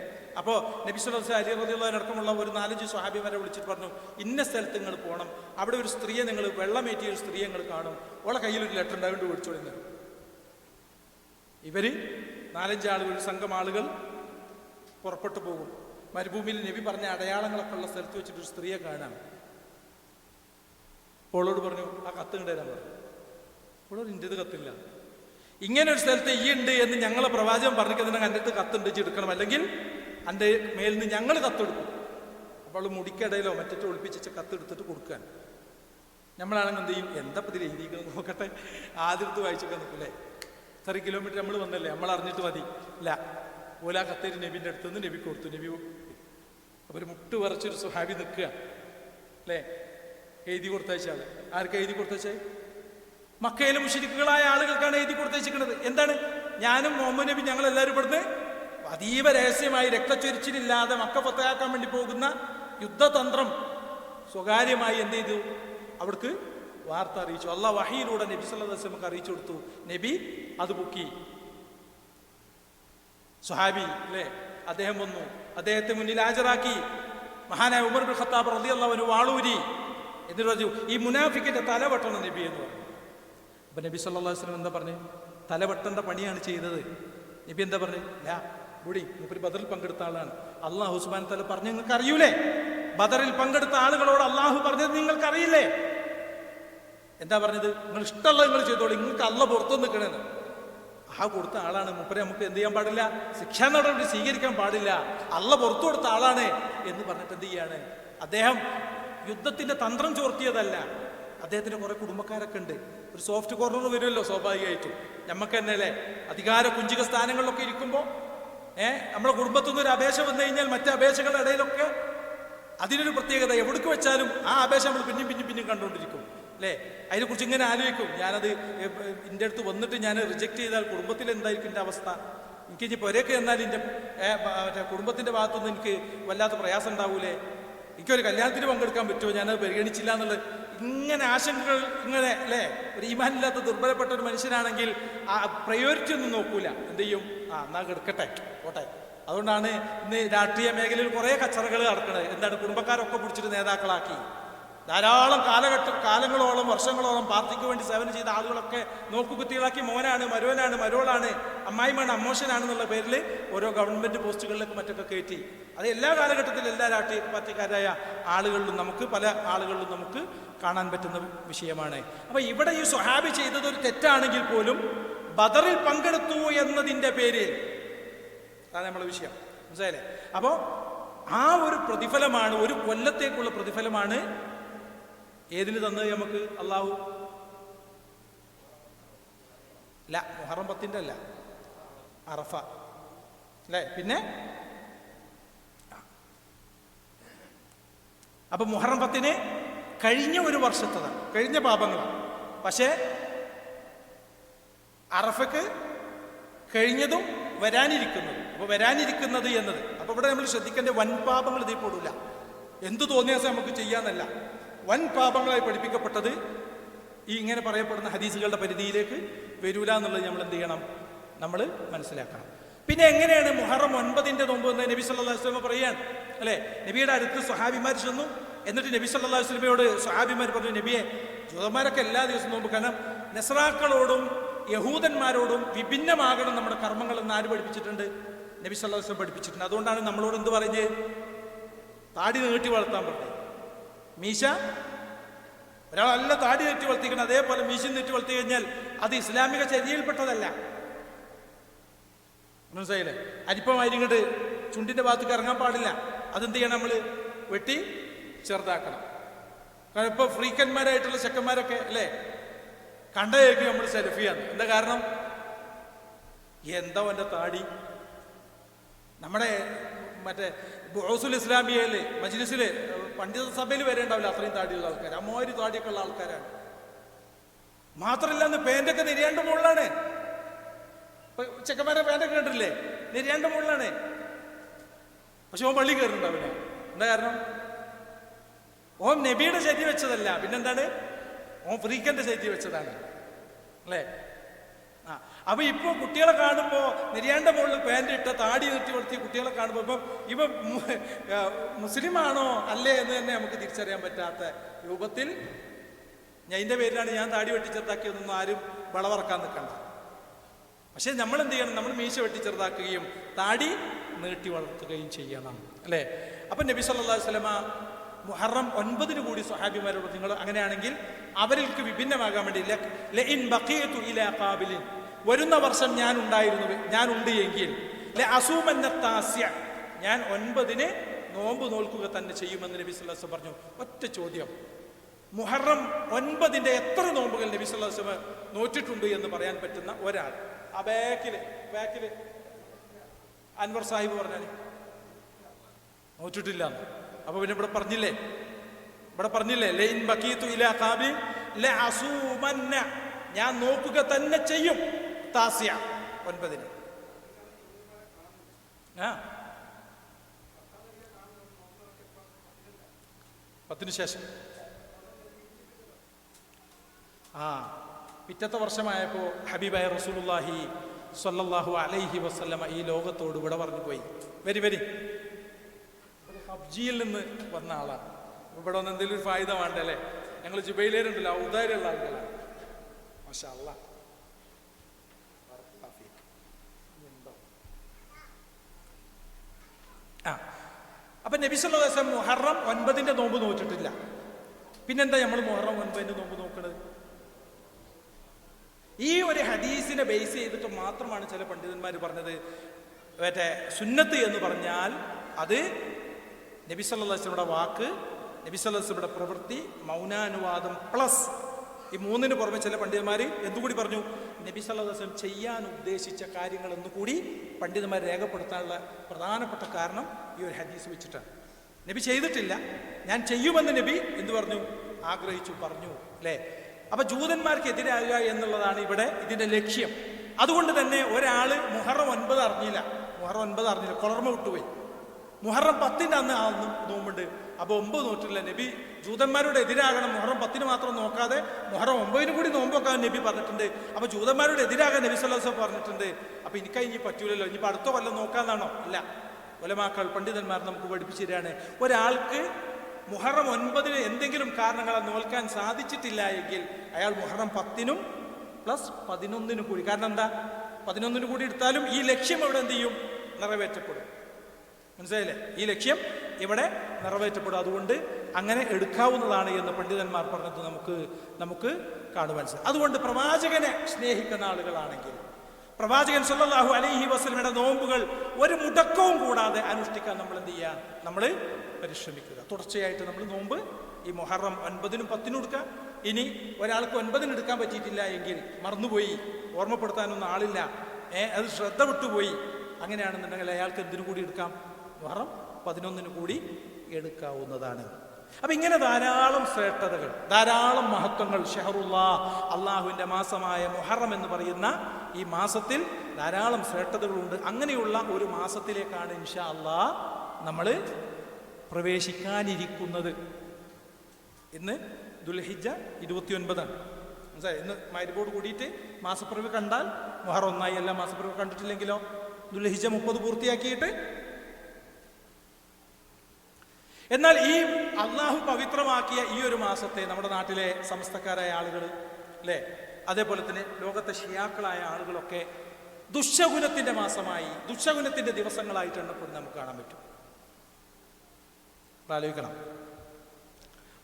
അപ്പോൾ നബി സല്ലല്ലാഹു അലൈഹി വസല്ലം അലി റളിയല്ലാഹു അടക്കമുള്ള ഒരു 4-5 സ്വഹാബിമാരെ വിളിച്ചിട്ട് പറഞ്ഞു, ഇന്ന സ്ഥലത്ത് നിങ്ങൾ പോകണം, അവിടെ ഒരു സ്ത്രീയെ നിങ്ങൾ വെള്ളമേറ്റിയ ഒരു സ്ത്രീയെ നിങ്ങൾ കാണും, ഓളെ കയ്യിലൊരു ലെറ്റർ ഉണ്ടായിട്ട് വിളിച്ചോളുന്നത്. ഇവര് 4-5 ആളുകൾ, ഒരു സംഘം ആളുകൾ പുറപ്പെട്ടു പോകും. മരുഭൂമിയിൽ നബി പറഞ്ഞ അടയാളങ്ങളൊക്കെ ഉള്ള സ്ഥലത്ത് വെച്ചിട്ട് ഒരു സ്ത്രീയെ കാണാം. ഓളോട് പറഞ്ഞു, ആ കത്ത് കൊണ്ടുവരാൻ പറഞ്ഞു. ഓളോട് ഇന്റേത് കത്തില്ല, ഇങ്ങനെ ഒരു സ്ഥലത്ത് ഈ ഉണ്ട് എന്ന് ഞങ്ങളെ പ്രവാചകൻ പറഞ്ഞിട്ടുണ്ടെങ്കിൽ എൻ്റെ അടുത്ത് കത്തുണ്ട് എടുക്കണം, അല്ലെങ്കിൽ എൻ്റെ മേലിൽ നിന്ന് ഞങ്ങൾ കത്തെടുക്കും. അപ്പോൾ അവൾ മുടിക്കടയിലോ മറ്റോ ഒളിപ്പിച്ച കത്തെടുത്തിട്ട് കൊടുക്കാൻ. നമ്മളാണെങ്കിൽ എന്ത് ചെയ്യും? എന്താ ഇതിൽ എഴുതിയിരിക്കുന്നത് നോക്കട്ടെ, ആദ്യത്ത് വായിച്ചൊക്കെ നിൽക്കില്ലേ? ഇത്ര കിലോമീറ്റർ നമ്മൾ വന്നല്ലേ, നമ്മൾ അറിഞ്ഞിട്ട് മതി. ഇല്ല, ഓലാ കത്തേരി നബിൻ്റെ അടുത്തുനിന്ന് നബി കൊടുത്തു. നബി അവർ മുട്ട് വരച്ചൊരു സുഹാബി നിൽക്കുക അല്ലേ, എഴുതി കൊടുത്തയച്ചാൽ. ആർക്കാ എഴുതി കൊടുത്തയച്ചേ? മക്കയിലെ മുശ്രിക്കുകളായ ആളുകൾക്കാണ് എഴുതി കൊടുത്തയച്ചിരിക്കുന്നത്. എന്താണ്? ഞാനും മുഹമ്മദ് നബി ഞങ്ങളെല്ലാവരും ഇവിടുന്ന് അതീവ രഹസ്യമായി രക്തച്ചൊരിച്ചിലില്ലാതെ മക്ക ഫതഹാക്കാൻ വേണ്ടി പോകുന്ന യുദ്ധതന്ത്രം സ്വകാര്യമായി എന്ത് ചെയ്തു? അവിടേക്ക് വാർത്ത അറിയിച്ചു. അള്ളാഹ് വഹയിലൂടെ നബി സല്ലല്ലാഹു അലൈഹി വസല്ലമക്ക് അറിയിച്ചു കൊടുത്തു. നബി അത് പൊക്കി. സ്വഹാബി അല്ലേ, അദ്ദേഹം വന്നു, അദ്ദേഹത്തെ മുന്നിൽ ഹാജരാക്കി. മഹാനായ ഉമർ ഇബ്നു ഖത്താബ് റളിയല്ലാഹു അൻഹു വാളൂരി. എന്നിട്ട് പറഞ്ഞു, ഈ മുനാഫിക്കിന്റെ തല വെട്ടണം നബി എന്ന് പറഞ്ഞു. അപ്പൊ നബി സല്ലല്ലാഹു അലൈഹി വസല്ലം എന്താ പറഞ്ഞു? തല വെട്ടേണ്ട പണിയാണ് ചെയ്തത്. നബി എന്താ പറഞ്ഞു? ബുടി മൂപ്പര് ബദറിൽ പങ്കെടുത്ത ആളാണ്. അള്ളാഹു സുബ്ഹാനഹു വ തആല പറഞ്ഞു, നിങ്ങൾക്ക് അറിയൂലേ? ബദറിൽ പങ്കെടുത്ത ആളുകളോട് അള്ളാഹു പറഞ്ഞത് നിങ്ങൾക്ക് അറിയില്ലേ? എന്താ പറഞ്ഞത്? നിങ്ങൾ ഇഷ്ടമുള്ള നിങ്ങൾ ചെയ്തോളൂ, നിങ്ങൾക്ക് അള്ളാഹ് പുറത്തു നിൽക്കണമെന്ന്. ആ കൊടുത്ത ആളാണ് മൂപ്പരെ, നമുക്ക് എന്ത് ചെയ്യാൻ പാടില്ല? ശിക്ഷാ നടപടി സ്വീകരിക്കാൻ പാടില്ല. അള്ളാഹ് പുറത്തു കൊടുത്ത ആളാണ് എന്ന് പറഞ്ഞിട്ട് എന്ത് ചെയ്യാണ്? അദ്ദേഹം യുദ്ധത്തിന്റെ തന്ത്രം ചോർത്തിയതല്ല. അദ്ദേഹത്തിന്റെ കുറെ കുടുംബക്കാരൊക്കെ ഉണ്ട്. ഒരു സോഫ്റ്റ് കോർണർ വരുമല്ലോ സ്വാഭാവികമായിട്ടും. നമുക്ക് തന്നെ അല്ലേ, അധികാര കുഞ്ചിക സ്ഥാനങ്ങളിലൊക്കെ ഇരിക്കുമ്പോൾ നമ്മളെ കുടുംബത്തിൽ നിന്ന് ഒരു അപേക്ഷ വന്നു കഴിഞ്ഞാൽ മറ്റു അപേക്ഷകളുടെ ഇടയിലൊക്കെ അതിനൊരു പ്രത്യേകത. എവിടേക്ക് വെച്ചാലും ആ അപേക്ഷ നമ്മൾ പിന്നെയും കണ്ടുകൊണ്ടിരിക്കും അല്ലേ? അതിനെക്കുറിച്ച് ഇങ്ങനെ ആലോചിക്കും. ഞാനത് എൻ്റെ അടുത്ത് വന്നിട്ട് ഞാൻ റിജക്റ്റ് ചെയ്താൽ കുടുംബത്തിൽ എന്തായിരിക്കും എൻ്റെ അവസ്ഥ? എനിക്ക് ഇനി പൊരയൊക്കെ എന്നാൽ എൻ്റെ മറ്റേ കുടുംബത്തിൻ്റെ ഭാഗത്തുനിന്ന് എനിക്ക് വല്ലാത്ത പ്രയാസം ഉണ്ടാവൂലേ? എനിക്കൊരു കല്യാണത്തിന് പങ്കെടുക്കാൻ പറ്റുമോ? ഞാനത് പരിഗണിച്ചില്ല എന്നുള്ളത് ഇങ്ങനെ ആശങ്കകൾ ഇങ്ങനെ അല്ലേ? ഒരു ഈമാനില്ലാത്ത ദുർബലപ്പെട്ട ഒരു മനുഷ്യനാണെങ്കിൽ ആ പ്രയോറിറ്റി ഒന്നും നോക്കൂല. എന്ത് ചെയ്യും? എന്നാ കിടക്കട്ടെ പോട്ടെ. അതുകൊണ്ടാണ് ഇന്ന് രാഷ്ട്രീയ മേഖലയിൽ കുറേ കച്ചറകൾ നടക്കുന്നത്. എന്താണ്? കുടുംബക്കാരൊക്കെ പിടിച്ചിട്ട് നേതാക്കളാക്കി. ധാരാളം കാലങ്ങളോളം വർഷങ്ങളോളം പാർട്ടിക്ക് വേണ്ടി സേവനം ചെയ്ത ആളുകളൊക്കെ നോക്കുകുത്തികളാക്കി മോനാണ്, മരുവനാണ്, മരോളാണ്, അമ്മായിമാണ്, അമ്മോശനാണെന്നുള്ള പേരിൽ ഓരോ ഗവൺമെന്റ് പോസ്റ്റുകളിലേക്ക് മറ്റൊക്കെ കയറ്റി. അത് എല്ലാ കാലഘട്ടത്തിലും എല്ലാ രാഷ്ട്രീയ പാർട്ടിക്കാരായ ആളുകളിലും നമുക്ക് പല ആളുകളിലും നമുക്ക് കാണാൻ പറ്റുന്ന വിഷയമാണ്. അപ്പൊ ഇവിടെ ഈ സ്വഹാബി ചെയ്തത് ഒരു തെറ്റാണെങ്കിൽ പോലും ബദറിൽ പങ്കെടുത്തു എന്നതിൻ്റെ പേരിൽ അതാണ് നമ്മളെ വിഷയം. മനസ്സിലായില്ലേ? അപ്പോൾ ആ ഒരു പ്രതിഫലമാണ്, ഒരു കൊല്ലത്തേക്കുള്ള പ്രതിഫലമാണ് ഏതിന് തന്നത് നമുക്ക് അള്ളാഹു? അല്ല, മുഹറം 10 അല്ല, അറഫ അല്ലേ? പിന്നെ അപ്പൊ മുഹറം 10 കഴിഞ്ഞ ഒരു വർഷത്തതാണ്, കഴിഞ്ഞ പാപങ്ങളാണ്. പക്ഷേ അറഫക്ക് കഴിഞ്ഞതും വരാനിരിക്കുന്നതും. അപ്പൊ വരാനിരിക്കുന്നത് എന്നത്, അപ്പൊ ഇവിടെ നമ്മൾ ശ്രദ്ധിക്കേണ്ട വൻപാപങ്ങൾ ഇതിൽ പെടില്ല. എന്തു തോന്നിയാസം നമുക്ക് ചെയ്യാന്നല്ല, വൻ പാപങ്ങളായി പഠിപ്പിക്കപ്പെട്ടത് ഈ ഇങ്ങനെ പറയപ്പെടുന്ന ഹദീസുകളുടെ പരിധിയിലേക്ക് വരൂല എന്നുള്ളത് നമ്മൾ എന്ത് ചെയ്യണം? നമ്മൾ മനസ്സിലാക്കണം. പിന്നെ എങ്ങനെയാണ് മുഹറം 9 നോമ്പ് എന്ന് നബി സല്ലല്ലാഹു അലൈഹി വസല്ലം പറയുകയാണ് അല്ലേ? നബിയുടെ അടുത്ത് സ്വഹാബിമാർ ചെന്നു. എന്നിട്ട് നബി സല്ലല്ലാഹു അലൈഹി വസല്ലമയോട് സ്വഹാബിമാർ പറഞ്ഞു, നബിയെ, ജൂതന്മാരൊക്കെ എല്ലാ ദിവസവും നോമ്പ്, കാരണം നസ്രാക്കളോടും യഹൂദന്മാരോടും വിഭിന്നമാകണം നമ്മുടെ കർമ്മങ്ങൾ എന്ന് ആര് പഠിപ്പിച്ചിട്ടുണ്ട്? നബി സല്ലല്ലാഹു അലൈഹി വസല്ലം പഠിപ്പിച്ചിട്ടുണ്ട്. അതുകൊണ്ടാണ് നമ്മളോട് എന്ത് പറഞ്ഞ് താടി നീട്ടി വളർത്താൻ പറഞ്ഞത്. മീശ ഒരാൾ നല്ല താടി നീട്ടി വളർത്തിക്കണം, അതേപോലെ മീശ നീട്ടി വളർത്തി കഴിഞ്ഞാൽ അത് ഇസ്ലാമിക ചര്യയിൽപ്പെട്ടതല്ല. മനസ്സിലായില്ലേ? അരിപ്പമായിരിക്കട്ട് ചുണ്ടിന്റെ ഭാഗത്തേക്ക് ഇറങ്ങാൻ പാടില്ല. അതെന്ത് ചെയ്യണം? നമ്മൾ വെട്ടി ചെറുതാക്കണം. കാരണം ഇപ്പൊ ഫ്രീക്കന്മാരായിട്ടുള്ള ചെക്കന്മാരൊക്കെ അല്ലേ കണ്ടേക്ക് നമ്മൾ സെൽഫിയാണ്. എന്താ കാരണം? എന്താ എൻ്റെ താടി? നമ്മുടെ മറ്റേ ബുഊസുൽ ഇസ്ലാമിയയില് മജ്ലിസില് പണ്ഡിത സഭയിൽ വരെ ഉണ്ടാവില്ല അത്രയും താടിയുള്ള ആൾക്കാർ. അമ്മമാരി താടിയൊക്കെ ഉള്ള ആൾക്കാരാണ്. മാത്രമല്ല അന്ന് പാൻറ്റൊക്കെ നിര്യാണ്ട് മുകളിലാണ്. ചെക്കന്മാരെ പാൻറ്റൊക്കെ കണ്ടില്ലേ? നിര്യാണ്ട് മുകളിലാണ്. പക്ഷെ ഓൻ പള്ളി കയറുന്നുണ്ടാവില്ല. എന്താ കാരണം? ഓൻ നബിയുടെ ശരി വെച്ചതല്ല, പിന്നെന്താണ്? ഓൻ ഫ്രീക്കന്റെ ശരി വെച്ചതാണ് അല്ലേ? അപ്പൊ ഇപ്പൊ കുട്ടികളെ കാണുമ്പോ നിര്യാണ്ട മുകളിൽ പാൻറ് ഇട്ട താടി നീട്ടി വളർത്തിയ കുട്ടികളെ കാണുമ്പോ ഇപ്പൊ മുസ്ലിമാണോ അല്ലേ എന്ന് തന്നെ നമുക്ക് തിരിച്ചറിയാൻ പറ്റാത്ത രൂപത്തിൽ ഇതിന്റെ പേരിലാണ് ഞാൻ താടി വെട്ടിച്ചെറുതാക്കിയതൊന്നും ആരും വളവറക്കാൻ നിൽക്കണ്ട. പക്ഷെ നമ്മൾ എന്ത് ചെയ്യണം? നമ്മൾ മീശ വെട്ടിച്ചെറുതാക്കുകയും താടി നീട്ടി വളർത്തുകയും ചെയ്യണം അല്ലേ? അപ്പൊ നബി സല്ലല്ലാഹു അലൈഹി വസല്ലമ മുഹറം 9 കൂടി സ്വഹാബിമാരോട് നിങ്ങൾ അങ്ങനെയാണെങ്കിൽ അവർക്ക് വിഭിന്നമാകാൻ വേണ്ടി ലഇൻ ബഖീതു ഇലാ ഖാബിലിൻ, വരുന്ന വർഷം ഞാനുണ്ട് എങ്കിൽ ഞാൻ 9 നോമ്പ് നോൽക്കുക തന്നെ ചെയ്യുമെന്ന് നബി സല്ലല്ലാഹു അലൈഹി വസല്ലം പറഞ്ഞു. ഒറ്റ ചോദ്യം, മുഹറം 9 എത്ര നോമ്പുകൾ നബി സല്ലല്ലാഹു അലൈഹി വസല്ലം നോറ്റിട്ടുണ്ട് എന്ന് പറയാൻ പറ്റുന്ന ഒരാൾ? ആ ബാക്കില് അൻവർ സാഹിബ് പറഞ്ഞാൽ നോറ്റിട്ടില്ല. അപ്പൊ പിന്നെ ഇവിടെ പറഞ്ഞില്ലേ ലൈൻ ബഖീതു ഇലാ ഖാബിൽ ലഅസൂമന്ന, ഞാൻ നോക്കുക തന്നെ ചെയ്യും. താസിയ 9 10 ശേഷം പിറ്റത്തെ വർഷമായപ്പോ ഹബീബായ റസൂലുള്ളാഹി സ്വല്ലല്ലാഹു അലൈഹി വസല്ലമ ഈ ലോകത്തോട് ഇവിടെ പറഞ്ഞു പോയി. വരി ഹബ്ജിയിൽ നിന്ന് വന്ന ആളാണ്. ഇവിടെ വന്ന് എന്തെങ്കിലും ഒരു ഫായിദ വേണ്ടല്ലേ? ഞങ്ങൾ ജുബൈലേരുണ്ടല്ലോ, ഔദാര്യമുള്ള ആളുകളാണ്. മാഷാ അല്ലാഹ്. അപ്പൊ നബി സല്ലല്ലാഹു അലൈഹി വസല്ലം മുഹറം 9 നോമ്പ് നോറ്റിട്ടില്ല. പിന്നെന്താ നമ്മൾ മുഹറം 9 നോമ്പ് നോക്കണത്? ഈ ഒരു ഹദീസിനെ ബേസ് ചെയ്തിട്ട് മാത്രമാണ് ചില പണ്ഡിതന്മാർ പറഞ്ഞത് മറ്റേ സുന്നത്ത് എന്ന് പറഞ്ഞാൽ അത് നബി സല്ലല്ലാഹു അലൈഹി വസല്ലമയുടെ വാക്ക്, നബി സല്ലല്ലാഹു അലൈഹി വസല്ലമയുടെ പ്രവൃത്തി, മൗനാനുവാദം പ്ലസ് ഈ 3 പുറമെ ചില പണ്ഡിതന്മാർ എന്തുകൂടി പറഞ്ഞു? നബി സല്ലല്ലാഹു അലൈഹി വസല്ലം ചെയ്യാൻ ഉദ്ദേശിച്ച കാര്യങ്ങൾ എന്നുകൂടി പണ്ഡിതന്മാർ രേഖപ്പെടുത്താനുള്ള പ്രധാനപ്പെട്ട കാരണം ഈ ഒരു ഹദീസ് വെച്ചിട്ടാണ്. നബി ചെയ്തിട്ടില്ല, ഞാൻ ചെയ്യുമെന്ന് നബി എന്ത് പറഞ്ഞു? ആഗ്രഹിച്ചു, പറഞ്ഞു അല്ലേ? അപ്പൊ ജൂതന്മാർക്ക് എതിരാകുക എന്നുള്ളതാണ് ഇവിടെ ഇതിന്റെ ലക്ഷ്യം. അതുകൊണ്ട് തന്നെ ഒരാള് മുഹറം 9 അറിഞ്ഞില്ല, കൊളർമ വിട്ടുപോയി. മുഹറം 10 അന്ന് നോമ്പുണ്ട്, അപ്പൊ 9 നോറ്റില്ല. നബി ജൂതന്മാരോട് എതിരാകണം, മുഹറം 10 മാത്രം നോക്കാതെ മുഹറം 9 കൂടി നോമ്പൊക്കെ നബി പറഞ്ഞിട്ടുണ്ട്. അപ്പൊ ജൂതന്മാരോട് എതിരാകാൻ നബി സല്ലല്ലാഹു അലൈഹി വസല്ലം പറഞ്ഞിട്ടുണ്ട്. അപ്പൊ എനിക്ക് ഇനി പറ്റൂലല്ലോ, ഇനിയിപ്പോ അടുത്ത കൊല്ലം നോക്കാന്നാണോ? ഇല്ല, ഉലമാക്കൾ പണ്ഡിതന്മാർ നമുക്ക് പഠിപ്പിച്ചു തരാണ്, ഒരാൾക്ക് മുഹറം 9 എന്തെങ്കിലും കാരണങ്ങളാൽ നോൽക്കാൻ സാധിച്ചിട്ടില്ല എങ്കിൽ അയാൾ മുഹറം 10 പ്ലസ് 11 കൂടി, കാരണം എന്താ 11 കൂടി എടുത്താലും ഈ ലക്ഷ്യം ഇവിടെ എന്ത് ചെയ്യും? നിറവേറ്റപ്പെടും. മനസ്സിലായില്ലേ? ഈ ലക്ഷ്യം ഇവിടെ നിറവേറ്റപ്പെടും. അതുകൊണ്ട് അങ്ങനെ എടുക്കാവുന്നതാണ് എന്ന് പണ്ഡിതന്മാർ പറഞ്ഞത് നമുക്ക് കാണുവാൻ സാധിക്കും. അതുകൊണ്ട് പ്രവാചകനെ സ്നേഹിക്കുന്ന ആളുകളാണെങ്കിൽ പ്രവാചകൻ സല്ലല്ലാഹു അലൈഹി വസല്ലമയുടെ നോമ്പുകൾ ഒരു മുടക്കവും കൂടാതെ അനുഷ്ഠിക്കാൻ നമ്മൾ എന്ത് ചെയ്യുക? നമ്മൾ പരിശ്രമിക്കുക. തുടർച്ചയായിട്ട് നമ്മൾ നോമ്പ് ഈ മുഹറം 9 10 എടുക്കുക. ഇനി ഒരാൾക്ക് 9 എടുക്കാൻ പറ്റിയിട്ടില്ല എങ്കിൽ, മറന്നുപോയി, ഓർമ്മപ്പെടുത്താനൊന്നും ആളില്ല, അത് ശ്രദ്ധ വിട്ടുപോയി, അങ്ങനെയാണെന്നുണ്ടെങ്കിൽ അയാൾക്ക് എന്തിനു കൂടി എടുക്കാം? മുഹറം 11 കൂടി എടുക്കാവുന്നതാണ്. അപ്പൊ ഇങ്ങനെ ധാരാളം ശ്രേഷ്ഠതകൾ, ധാരാളം മഹത്വങ്ങൾ ഷഹറുല്ലാഹ്, അള്ളാഹുവിന്റെ മാസമായ മുഹറം എന്ന് പറയുന്ന ഈ മാസത്തിൽ ധാരാളം ശ്രേഷ്ഠതകളുണ്ട്. അങ്ങനെയുള്ള ഒരു മാസത്തിലേക്കാണ് ഇൻഷാ അല്ലാഹ് നമ്മൾ പ്രവേശിക്കാനിരിക്കുന്നത്. ഇന്ന് ദുൽഹിജ്ജ 29 ഇന്ന് മഗ്‌രിബോട് കൂടിയിട്ട് മാസപ്പിറവി കണ്ടാൽ മുഹറം 1 എല്ലാ മാസപ്പിറവി കണ്ടിട്ടില്ലെങ്കിലോ ദുൽഹിജ്ജ 30 പൂർത്തിയാക്കിയിട്ട്. എന്നാൽ ഈ അള്ളാഹു പവിത്രമാക്കിയ ഈ ഒരു മാസത്തെ നമ്മുടെ നാട്ടിലെ സമസ്തക്കാരായ ആളുകൾ അല്ലേ, അതേപോലെ തന്നെ ലോകത്തെ ഷിയാക്കളായ ആളുകളൊക്കെ ദുശ്ശകുനത്തിന്റെ മാസമായി, ദുശ്ശകുനത്തിന്റെ ദിവസങ്ങളായിട്ട് എണ്ണപ്പെടുന്നത് നമുക്ക് കാണാൻ പറ്റും. ആലോചിക്കണം,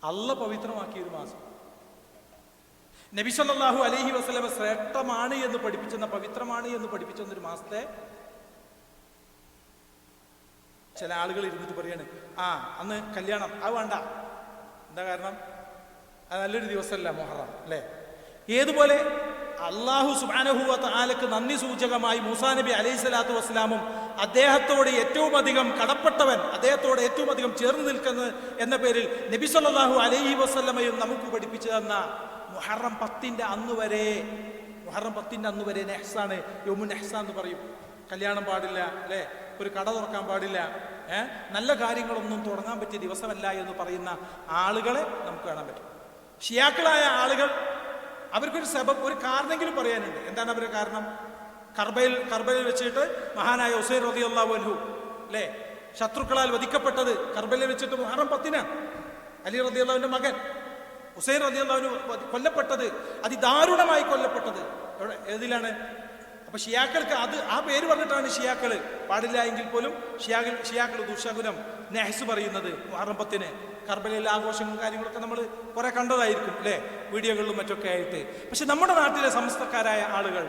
അള്ളാഹു പവിത്രമാക്കിയ ഒരു മാസം, നബി സല്ലല്ലാഹു അലൈഹി വസല്ലം ശ്രേഷ്ഠമാണ് എന്ന് പഠിപ്പിച്ചെന്ന, പവിത്രമാണ് എന്ന് പഠിപ്പിച്ചെന്നൊരു മാസത്തെ ചില ആളുകൾ ഇരുന്നിട്ട് പറയാണ്, അന്ന് കല്യാണം അത് വേണ്ട, എന്താ കാരണം? അത് നല്ലൊരു ദിവസമല്ല മുഹറം, അല്ലേ? ഏതുപോലെ അള്ളാഹു സുബ്ഹാനഹു വ തആലക്ക് നന്ദി സൂചകമായി മൂസാ നബി അലൈഹി സ്വലാത്തു വസ്സലാമും അദ്ദേഹത്തോട് ഏറ്റവും അധികം കടപ്പെട്ടവൻ, അദ്ദേഹത്തോട് ഏറ്റവും അധികം ചേർന്ന് നിൽക്കുന്നത് എന്ന പേരിൽ നബി സല്ലല്ലാഹു അലൈഹി വസല്ലമയും നമുക്ക് പഠിപ്പിച്ചു തന്ന മുഹറം 10ന്റെ അന്ന് വരെ നെഹ്സാണ്, യൗമുൻ നെഹ്സാ എന്ന് പറയും. കല്യാണം പാടില്ല, അല്ലേ? ഒരു കട തുറക്കാൻ പാടില്ല, നല്ല കാര്യങ്ങളൊന്നും തുടങ്ങാൻ പറ്റിയ ദിവസമല്ല എന്ന് പറയുന്ന ആളുകളെ നമുക്ക് കാണാൻ പറ്റും. ഷിയാക്കളായ ആളുകൾ അവർക്കൊരു ഒരു കാരണമെങ്കിലും പറയാനുണ്ട്. എന്താണ് അവരുടെ കാരണം? കർബലയിൽ വെച്ചിട്ട് മഹാനായ ഹുസൈൻ റളിയല്ലാഹു അൻഹു, അല്ലേ, ശത്രുക്കളാൽ വധിക്കപ്പെട്ടത് കർബലയിൽ വെച്ചിട്ട് മുഹറം 10-നാണ്. അലി റളിയല്ലാഹുവിന്റെ മകൻ ഹുസൈൻ റളിയല്ലാഹു അൻഹു കൊല്ലപ്പെട്ടത്, അതിദാരുണമായി കൊല്ലപ്പെട്ടത് ഏതിലാണ്? അപ്പൊ ഷിയാക്കൾക്ക് ആ പേര് പറഞ്ഞിട്ടാണ് ഷിയാക്കള് പാടില്ല എങ്കിൽ പോലും ഷിയാക്കൾ ദുശകുനം നെഹ്സ് പറയുന്നത് മുഹറം 10-ന്. കർബലയിലെ ആഘോഷങ്ങളും കാര്യങ്ങളൊക്കെ നമ്മൾ കുറെ കണ്ടതായിരിക്കും, അല്ലേ, വീഡിയോകളിലും മറ്റൊക്കെ ആയിട്ട്. പക്ഷെ നമ്മുടെ നാട്ടിലെ സമസ്തക്കാരായ ആളുകൾ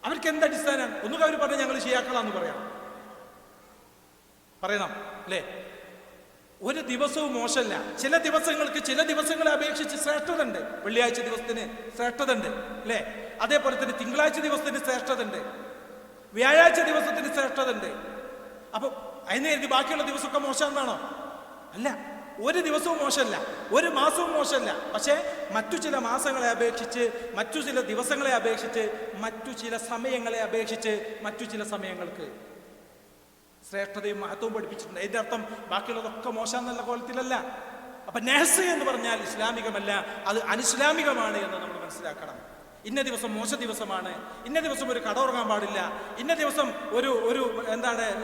അവർക്ക് എന്തടിസ്ഥാനം? ഒന്നുകൂടെ അവർ പറഞ്ഞാൽ ഞങ്ങൾ ഷിയാക്കളാന്ന് പറയണം, അല്ലേ? ഒരു ദിവസവും മോശമല്ല. ചില ദിവസങ്ങളെ അപേക്ഷിച്ച് ശ്രേഷ്ഠത ഉണ്ട്. വെള്ളിയാഴ്ച ദിവസത്തിന് ശ്രേഷ്ഠത ഉണ്ട്, അല്ലേ? അതേപോലെ തന്നെ തിങ്കളാഴ്ച ദിവസത്തിന് ശ്രേഷ്ഠത ഉണ്ട്, വ്യാഴാഴ്ച ദിവസത്തിന് ശ്രേഷ്ഠത ഉണ്ട്. അപ്പൊ അതിന് കരുതി ബാക്കിയുള്ള ദിവസമൊക്കെ മോശം എന്നാണോ? അല്ല, ഒരു ദിവസവും മോശമല്ല, ഒരു മാസവും മോശമല്ല. പക്ഷേ മറ്റു ചില മാസങ്ങളെ അപേക്ഷിച്ച്, മറ്റു ചില ദിവസങ്ങളെ അപേക്ഷിച്ച്, മറ്റു ചില സമയങ്ങളെ അപേക്ഷിച്ച് മറ്റു ചില സമയങ്ങൾക്ക് ശ്രേഷ്ഠതയും മഹത്വവും പഠിപ്പിച്ചിട്ടുണ്ട്. അതിന്റെ അർത്ഥം ബാക്കിയുള്ളതൊക്കെ മോശം എന്നുള്ള കോലത്തിലല്ല. അപ്പൊ നെഹ്സ് എന്ന് പറഞ്ഞാൽ ഇസ്ലാമികമല്ല, അത് അനിസ്ലാമികമാണ് എന്ന് നമ്മൾ മനസ്സിലാക്കണം. ഇന്ന ദിവസം മോശ ദിവസമാണ്, ഇന്ന ദിവസം ഒരു കട ഉറങ്ങാൻ പാടില്ല, ഇന്ന ദിവസം ഒരു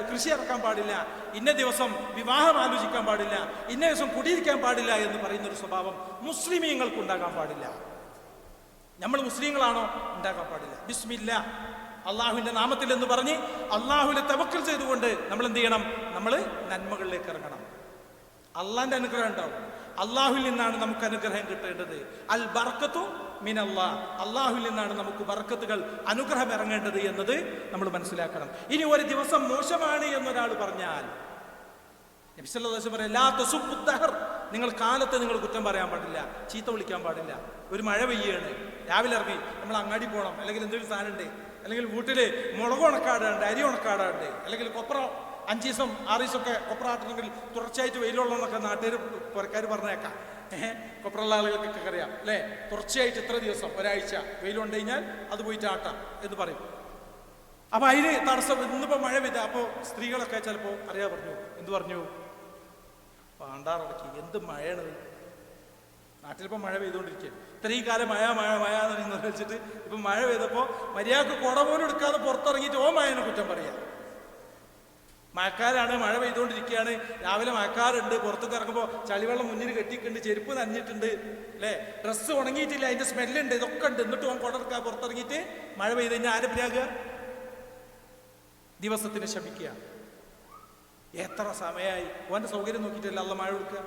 കൃഷി ഇറക്കാൻ പാടില്ല, ഇന്ന ദിവസം വിവാഹം ആലോചിക്കാൻ പാടില്ല, ഇന്ന ദിവസം കുടിയിരിക്കാൻ പാടില്ല എന്ന് പറയുന്ന ഒരു സ്വഭാവം മുസ്ലിമീങ്ങൾക്ക് ഉണ്ടാകാൻ പാടില്ല. നമ്മൾ മുസ്ലിങ്ങളാണോ? ഉണ്ടാകാൻ പാടില്ല. ബിസ്മില്ലാ, അള്ളാഹുവിന്റെ നാമത്തിൽ എന്ന് പറഞ്ഞ് അള്ളാഹുവിനെ തവക്കൽ ചെയ്തുകൊണ്ട് നമ്മൾ എന്ത് ചെയ്യണം? നമ്മൾ നന്മകളിലേക്ക് ഇറങ്ങണം. അള്ളാന്റെ അനുഗ്രഹം ഉണ്ടാവും. അള്ളാഹുവിൽ നിന്നാണ് നമുക്ക് അനുഗ്രഹം കിട്ടേണ്ടത്. അൽ ബർക്കത്തു മിനല്ലാഹ്, അള്ളാഹുവിൽ നിന്നാണ് നമുക്ക് ബർക്കത്തുകൾ, അനുഗ്രഹം ഇറങ്ങേണ്ടത് എന്നത് നമ്മൾ മനസ്സിലാക്കണം. ഇനി ഒരു ദിവസം മോശമാണ് എന്നൊരാൾ പറഞ്ഞാൽ നബി സല്ലല്ലാഹു അലൈഹി വസല്ലം പറയാം, ലാ തസുബ്ബു ദഹർ, നിങ്ങൾ കാലത്തെ നിങ്ങൾ കുറ്റം പറയാൻ പാടില്ല, ചീത്ത വിളിക്കാൻ പാടില്ല. ഒരു മഴ പെയ്യാണ്, രാവിലെ ഇറങ്ങി നമ്മൾ അങ്ങാടി പോകണം, അല്ലെങ്കിൽ എന്തെങ്കിലും സാധനം ഉണ്ട്, അല്ലെങ്കിൽ വീട്ടില് മുളക് ഉണക്കാടുണ്ട്, അരി ഉണക്കാടുണ്ട്, അല്ലെങ്കിൽ കൊപ്ര 5 ദിവസം 6 ദിവസമൊക്കെ കൊപ്ര ആട്ടണമെങ്കിൽ തുടർച്ചയായിട്ട് വെയിലുള്ളതെന്നൊക്കെ നാട്ടുകാർ പുറക്കാർ പറഞ്ഞേക്കാം. കൊപ്രയുള്ള ആളുകൾക്കൊക്കെ അറിയാം, അല്ലേ? തുടർച്ചയായിട്ട് ഇത്ര ദിവസം, ഒരാഴ്ച വെയിലുണ്ട് കഴിഞ്ഞാൽ അത് പോയിട്ട് ആട്ടാം എന്ന് പറയും. അപ്പൊ അതിന് തടസ്സം. ഇന്നിപ്പോ മഴ പെയ്ത, അപ്പോ സ്ത്രീകളൊക്കെ ചിലപ്പോ എന്ത് പറഞ്ഞു? പാണ്ടാറടക്കി, എന്ത് മഴയാണ് നാട്ടിലിപ്പോ മഴ പെയ്തുകൊണ്ടിരിക്കുക. ഇത്രയും കാലം മഴ എന്ന് വെച്ചിട്ട് ഇപ്പൊ മഴ പെയ്തപ്പോ മര്യാദക്ക് കുട പോലും എടുക്കാതെ പുറത്തിറങ്ങിയിട്ട് മഴനെ കുറ്റം പറയാ. മഴക്കാരാണ്, മഴ പെയ്തുകൊണ്ടിരിക്കുകയാണ്, രാവിലെ മഴക്കാറുണ്ട്, പുറത്തേക്ക് ഇറങ്ങുമ്പോൾ ചളിവെള്ളം മുന്നിൽ കെട്ടിയിട്ടുണ്ട്, ചെരുപ്പ് നനഞ്ഞിട്ടുണ്ട്, അല്ലേ, ഡ്രസ്സ് ഉണങ്ങിയിട്ടില്ല, അതിന്റെ സ്മെല്ലുണ്ട്, ഇതൊക്കെ ഉണ്ട്. എന്നിട്ട് കുടർക്കുക പുറത്തിറങ്ങിയിട്ട് മഴ പെയ്ത് കഴിഞ്ഞാൽ ആരെ പിരാകുക? ദിവസത്തിന് ശമിക്കുക. എത്ര സമയമായി ഓന്റെ സൗകര്യം നോക്കിയിട്ടല്ല അല്ല മഴ കൊടുക്കുക.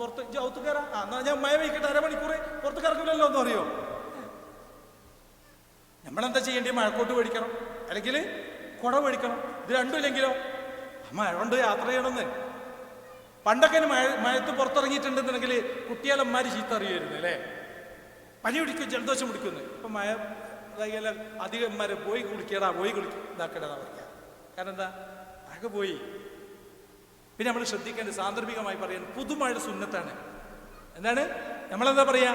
പുറത്ത് ഔത്ത് കയറാം, എന്നാ ഞാൻ മഴ പെയ്ക്കട്ടെ, അരമണിക്കൂർ പുറത്ത് കിടക്കില്ലല്ലോ എന്ന് അറിയോ? നമ്മളെന്താ ചെയ്യേണ്ടത്? മഴക്കോട്ട് മേടിക്കണം, അല്ലെങ്കിൽ കുട മേടിക്കണം. ഇത് രണ്ടുമില്ലെങ്കിലോ മഴ കൊണ്ട് യാത്ര ചെയ്യണമെന്ന്. പണ്ടൊക്കെ മഴത്ത് പുറത്തിറങ്ങിയിട്ടുണ്ടെന്നുണ്ടെങ്കിൽ കുട്ടികളന്മാര് ചീത്ത അറിയായിരുന്നു, അല്ലേ? പനി പിടിക്കും, ജലദോഷം പിടിക്കുന്നു. ഇപ്പൊ മഴ ഇതായാലും അധികന്മാരെ പോയി ഇതാക്കടാ പറയാ. കാരണം എന്താ? മഴ പോയി. പിന്നെ നമ്മൾ ശ്രദ്ധിക്കേണ്ടത്, സാന്ദർഭികമായി പറയാൻ, പുതുമഴ സുന്നത്താണ്. എന്താണ്? നമ്മളെന്താ പറയാ?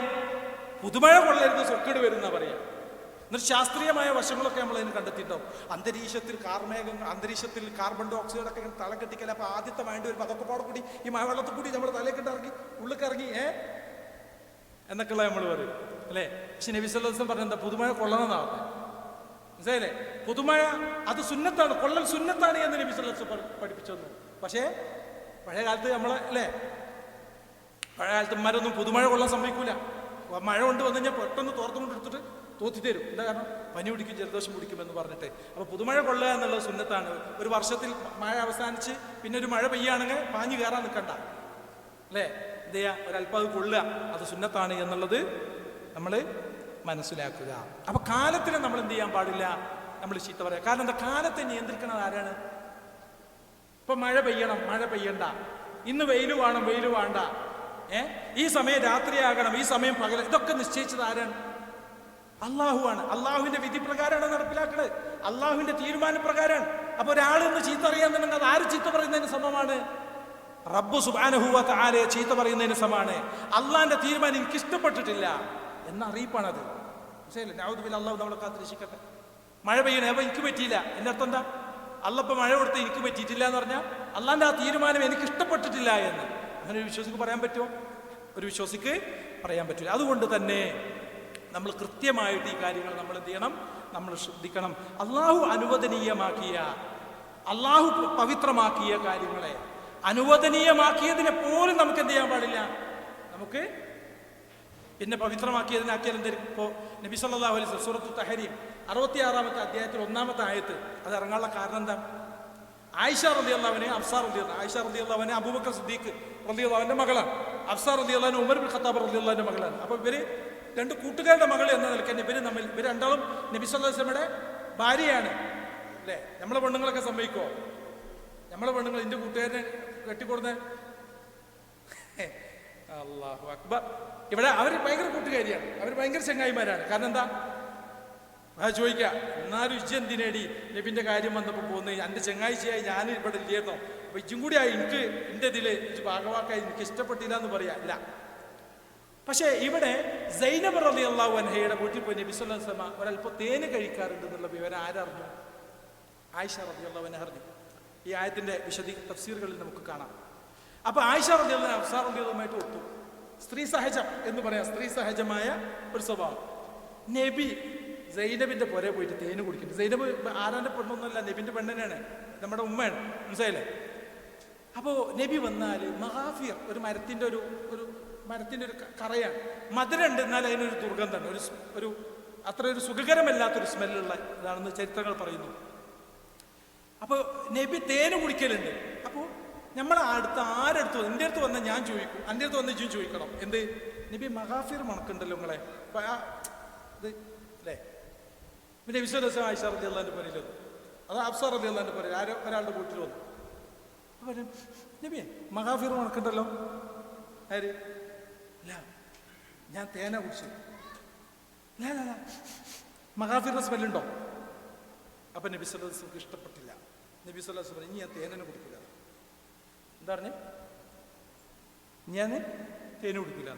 പുതുമഴ കൊള്ളരുത്, സൊക്കേട് വരുന്ന പറയാ. എന്നിട്ട് ശാസ്ത്രീയമായ വശങ്ങളൊക്കെ നമ്മൾ അതിന് കണ്ടെത്തിയിട്ടുണ്ടാവും. അന്തരീക്ഷത്തിൽ കാർബൺ ഡൈ ഓക്സൈഡ് ഒക്കെ തല കെട്ടിക്കല. അപ്പൊ ആദ്യത്തെ മഴ വരും, അതൊക്കെ പാടെ കൂടി ഈ മഴവെള്ളത്തിൽ കൂടി നമ്മൾ തലയിക്കിട്ട് ഇറങ്ങി ഉള്ളിക്കിറങ്ങി എന്നൊക്കെയുള്ള നമ്മൾ പറയും, അല്ലേ? പക്ഷെ നബി സല്ലല്ലാഹു അലൈഹി വസല്ലം പറഞ്ഞെന്താ? പുതുമഴ കൊള്ളണമെന്നാണ്. മനസ്സിലായില്ലേ? പുതുമഴ അത് സുന്നത്താണ്, കൊള്ളൽ സുന്നത്താണ് എന്ന് നബി സല്ലല്ലാഹു അലൈഹി വസല്ലം പഠിപ്പിച്ചു തന്നു. പക്ഷേ പഴയ കാലത്ത് നമ്മളെ, അല്ലേ, പഴയ കാലത്ത് മരൊന്നും പുതുമഴ കൊള്ളാൻ സമ്മതിക്കൂല. മഴ കൊണ്ട് വന്നു കഴിഞ്ഞാൽ പെട്ടെന്ന് തോർത്തുകൊണ്ട് എടുത്തിട്ട് തോത്തി തരും. എന്താ കാരണം? പനി പിടിക്കും, ജലദോഷം പിടിക്കുമെന്ന് പറഞ്ഞിട്ട്. അപ്പൊ പുതുമഴ കൊള്ളുക എന്നുള്ളത് സുന്നത്താണ്. ഒരു വർഷത്തിൽ മഴ അവസാനിച്ച് പിന്നെ ഒരു മഴ പെയ്യാണെങ്കിൽ പാഞ്ഞു കയറാൻ നിൽക്കണ്ട, അല്ലേ? എന്ത് ചെയ്യാ? ഒരല്പം അത് കൊള്ളുക, അത് സുന്നത്താണ് എന്നുള്ളത് നമ്മൾ മനസ്സിലാക്കുക. അപ്പൊ കാലത്തിനെ നമ്മൾ എന്ത് ചെയ്യാൻ പാടില്ല? നമ്മൾ ചീത്ത പറയാം. കാരണം എന്താ? കാലത്തെ നിയന്ത്രിക്കുന്നത് ആരാണ്? ഇപ്പൊ മഴ പെയ്യണം, മഴ പെയ്യണ്ട. ഇന്ന് വെയിൽ വേണം, വെയിൽ വേണ്ട. ഈ സമയം രാത്രിയാകണം, ഈ സമയം പകൽ, ഇതൊക്കെ നിശ്ചയിച്ചത് ആരാണ്? അള്ളാഹുവാണ്. അള്ളാഹുവിന്റെ വിധി പ്രകാരമാണ് നടപ്പിലാക്കുന്നത്, അള്ളാഹുവിന്റെ തീരുമാനപ്രകാരമാണ്. അപ്പൊ ഒരാളെന്ന് ചീത്ത അറിയാന്നുണ്ടെങ്കിൽ അത് ആര് ചീത്ത പറയുന്നതിന് സമമാണ്? റബ്ബു സുബ്ഹാനഹു വ തആലയെ ചീത്ത പറയുന്നതിന് സമമാണ്. അള്ളാഹിന്റെ തീരുമാനം എനിക്ക് ഇഷ്ടപ്പെട്ടിട്ടില്ല എന്ന അറിയിപ്പാണത്. മനസ്സിലായില്ലേ? നഊദു ബില്ലാഹ്, അള്ളാഹു നമ്മളെ കാത്തിരക്ഷിക്കട്ടെ. മഴ പെയ്യണേ, അപ്പൊ എനിക്ക് പറ്റിയില്ല, എന്റെ അർത്ഥം എന്താ? അള്ളപ്പ മഴ കൊടുത്ത് എനിക്ക് പറ്റിയിട്ടില്ല എന്ന് പറഞ്ഞാൽ അള്ളാഹിന്റെ ആ തീരുമാനം എനിക്ക് ഇഷ്ടപ്പെട്ടിട്ടില്ല എന്ന്. അങ്ങനെ ഒരു വിശ്വാസിക്ക് പറയാൻ പറ്റുമോ? ഒരു വിശ്വാസിക്ക് പറയാൻ പറ്റില്ല. അതുകൊണ്ട് തന്നെ നമ്മൾ കൃത്യമായിട്ട് ഈ കാര്യങ്ങൾ നമ്മൾ എന്ത് ചെയ്യണം? നമ്മൾ ശ്രദ്ധിക്കണം. അള്ളാഹു അനുവദനീയമാക്കിയ, അള്ളാഹു പവിത്രമാക്കിയ കാര്യങ്ങളെ അനുവദനീയമാക്കിയതിനെ പോലും നമുക്ക് എന്ത് ചെയ്യാൻ പാടില്ല. നമുക്ക് പിന്നെ പവിത്രമാക്കിയതിനാക്കിയാൽ എന്തായാലും. ഇപ്പോൾ നബി സല്ലല്ലാഹു അലൈഹി വസല്ലം സൂറത്തു തഹരീം 66-ാമത്തെ അധ്യായത്തിൽ 1-ാമത്തെ ആയത്ത്, അത് ഇറങ്ങാനുള്ള കാരണം എന്താ? ആയിഷ റളിയല്ലാഹു അൻഹ, ഹഫ്സ റളിയല്ലാഹു, ആയിഷ റളിയല്ലാഹു അൻഹ അബൂബക്കർ സിദ്ദീഖ് റളിയല്ലാഹു അൻഹുവിന്റെ മകളാണ്. ഹഫ്സ റളിയല്ലാഹു അൻഹ ഉമർ ബിൻ ഖത്താബ് റളിയല്ലാഹു അൻഹുവിന്റെ മകളാണ്. അപ്പോൾ ഇവര് രണ്ട് കൂട്ടുകാരുടെ മകൾ എന്ന നിലയ്ക്ക് ഇവർ രണ്ടാളും നബി സല്ലല്ലാഹു അലൈഹി വസല്ലമയുടെ ഭാര്യയാണ്. അല്ലേ? നമ്മളെ പെണ്ണുങ്ങളൊക്കെ സമ്മതിക്കോ? നമ്മളെ പെണ്ണുങ്ങൾ എൻ്റെ കൂട്ടുകാരനെ കെട്ടിക്കൊടുന്ന, അല്ലാഹു അക്ബർ. ഇവിടെ അവർ ഭയങ്കര കൂട്ടുകാരിയാണ്, അവർ ഭയങ്കര ചങ്ങായിമാരാണ്. കാരണം എന്താ? ചോദിക്കുക, എന്നാലും ഇജ്ജ് എന്തിനേടി നബിന്റെ കാര്യം വന്നപ്പോൾ പോകുന്നത്? എൻ്റെ ചങ്ങാഴ്ചയായി ഞാൻ ഇവിടെ ഇല്ലായിരുന്നോ? അപ്പൊ ഇജ്ജും കൂടി ആയി എനിക്ക് എൻ്റെ ഇതിൽ ഭാഗവാക്കായി എനിക്ക് ഇഷ്ടപ്പെട്ടില്ല എന്ന് പറയാ. ഇല്ല. പക്ഷേ ഇവിടെ സൈനബ് റളിയല്ലാഹു അൻഹയുടെ വീട്ടിൽ പോയി നബി സല്ലല്ലാഹു അലൈഹി വസല്ലം ഒരല്പം തേന് കഴിക്കാറുണ്ട് എന്നുള്ള വിവരം ആരറിഞ്ഞു? ആയിഷ റളിയല്ലാഹു അൻഹ അറിഞ്ഞു. ഈ ആയത്തിന്റെ തഫ്സീറുകളിൽ നമുക്ക് കാണാം. അപ്പൊ ആയിഷ റളിയല്ലാഹു അൻഹ ഹഫ്സ റളിയല്ലാഹുമായിട്ട് ഒത്തു. സ്ത്രീ സഹജം എന്ന് പറയാം, സ്ത്രീ സഹജമായ ഒരു സ്വഭാവം. നബി സൈനബിന്റെ പുറകെ പോയിട്ട് തേന് കുടിക്കുന്നുണ്ട്. സൈനബ് ആരാന്റെ പെണ്ണൊന്നുമല്ല, നബിന്റെ പെണ്ണിനാണ്, നമ്മുടെ ഉമ്മയാണ്. മനസ്സിലായില്ലേ? അപ്പോ നബി വന്നാല് മഹാഫിർ, ഒരു മരത്തിന്റെ ഒരു കറയാണ്, മധുരമുണ്ട്, എന്നാൽ അതിനൊരു ദുർഗന്ധമാണ്, ഒരു അത്ര ഒരു സുഖകരമല്ലാത്തൊരു സ്മെല്ലുള്ള ഇതാണെന്ന് ചരിത്രങ്ങൾ പറയുന്നു. അപ്പോൾ നബി തേന് കുടിക്കലുണ്ട്. അപ്പോൾ നമ്മൾ ആരെടുത്ത് എൻ്റെ അടുത്ത് വന്നാൽ ഞാൻ ചോദിക്കും, എൻ്റെ അടുത്ത് വന്ന് ഇജ്ജും ചോദിക്കണം, എന്ത് നബി മഹാഫിർ മണക്കുണ്ടല്ലോ നിങ്ങളെ ഇത് അല്ലേ? പിന്നെ നബി സല്ലല്ലാഹു അലൈഹി വസല്ലം ആയിഷ റളിയല്ലാഹു അൻഹ പറയില്ല, അത് ഹഫ്സ റളിയല്ലാഹു അൻഹ പറയില്ല, ഒരാളുടെ വീട്ടിൽ വന്നു. അപ്പം നബിയെ മഹാഫിർ മണക്കുണ്ടല്ലോ. ആര്? ഇല്ല, ഞാൻ തേന കുടിച്ചു. മഹാഫിറിന്റെ സ്മെല്ലുണ്ടോ? അപ്പൊ നബി സല്ലല്ലാഹു അലൈഹി വസല്ലം ഇഷ്ടപ്പെട്ടില്ല. നബി സല്ലല്ലാഹു അലൈഹി വസല്ലം ഇനി ഞാൻ തേനെ കുടിക്കില്ല. എന്താ പറഞ്ഞേ? ഞാൻ തേന് കുടിക്കില്ല.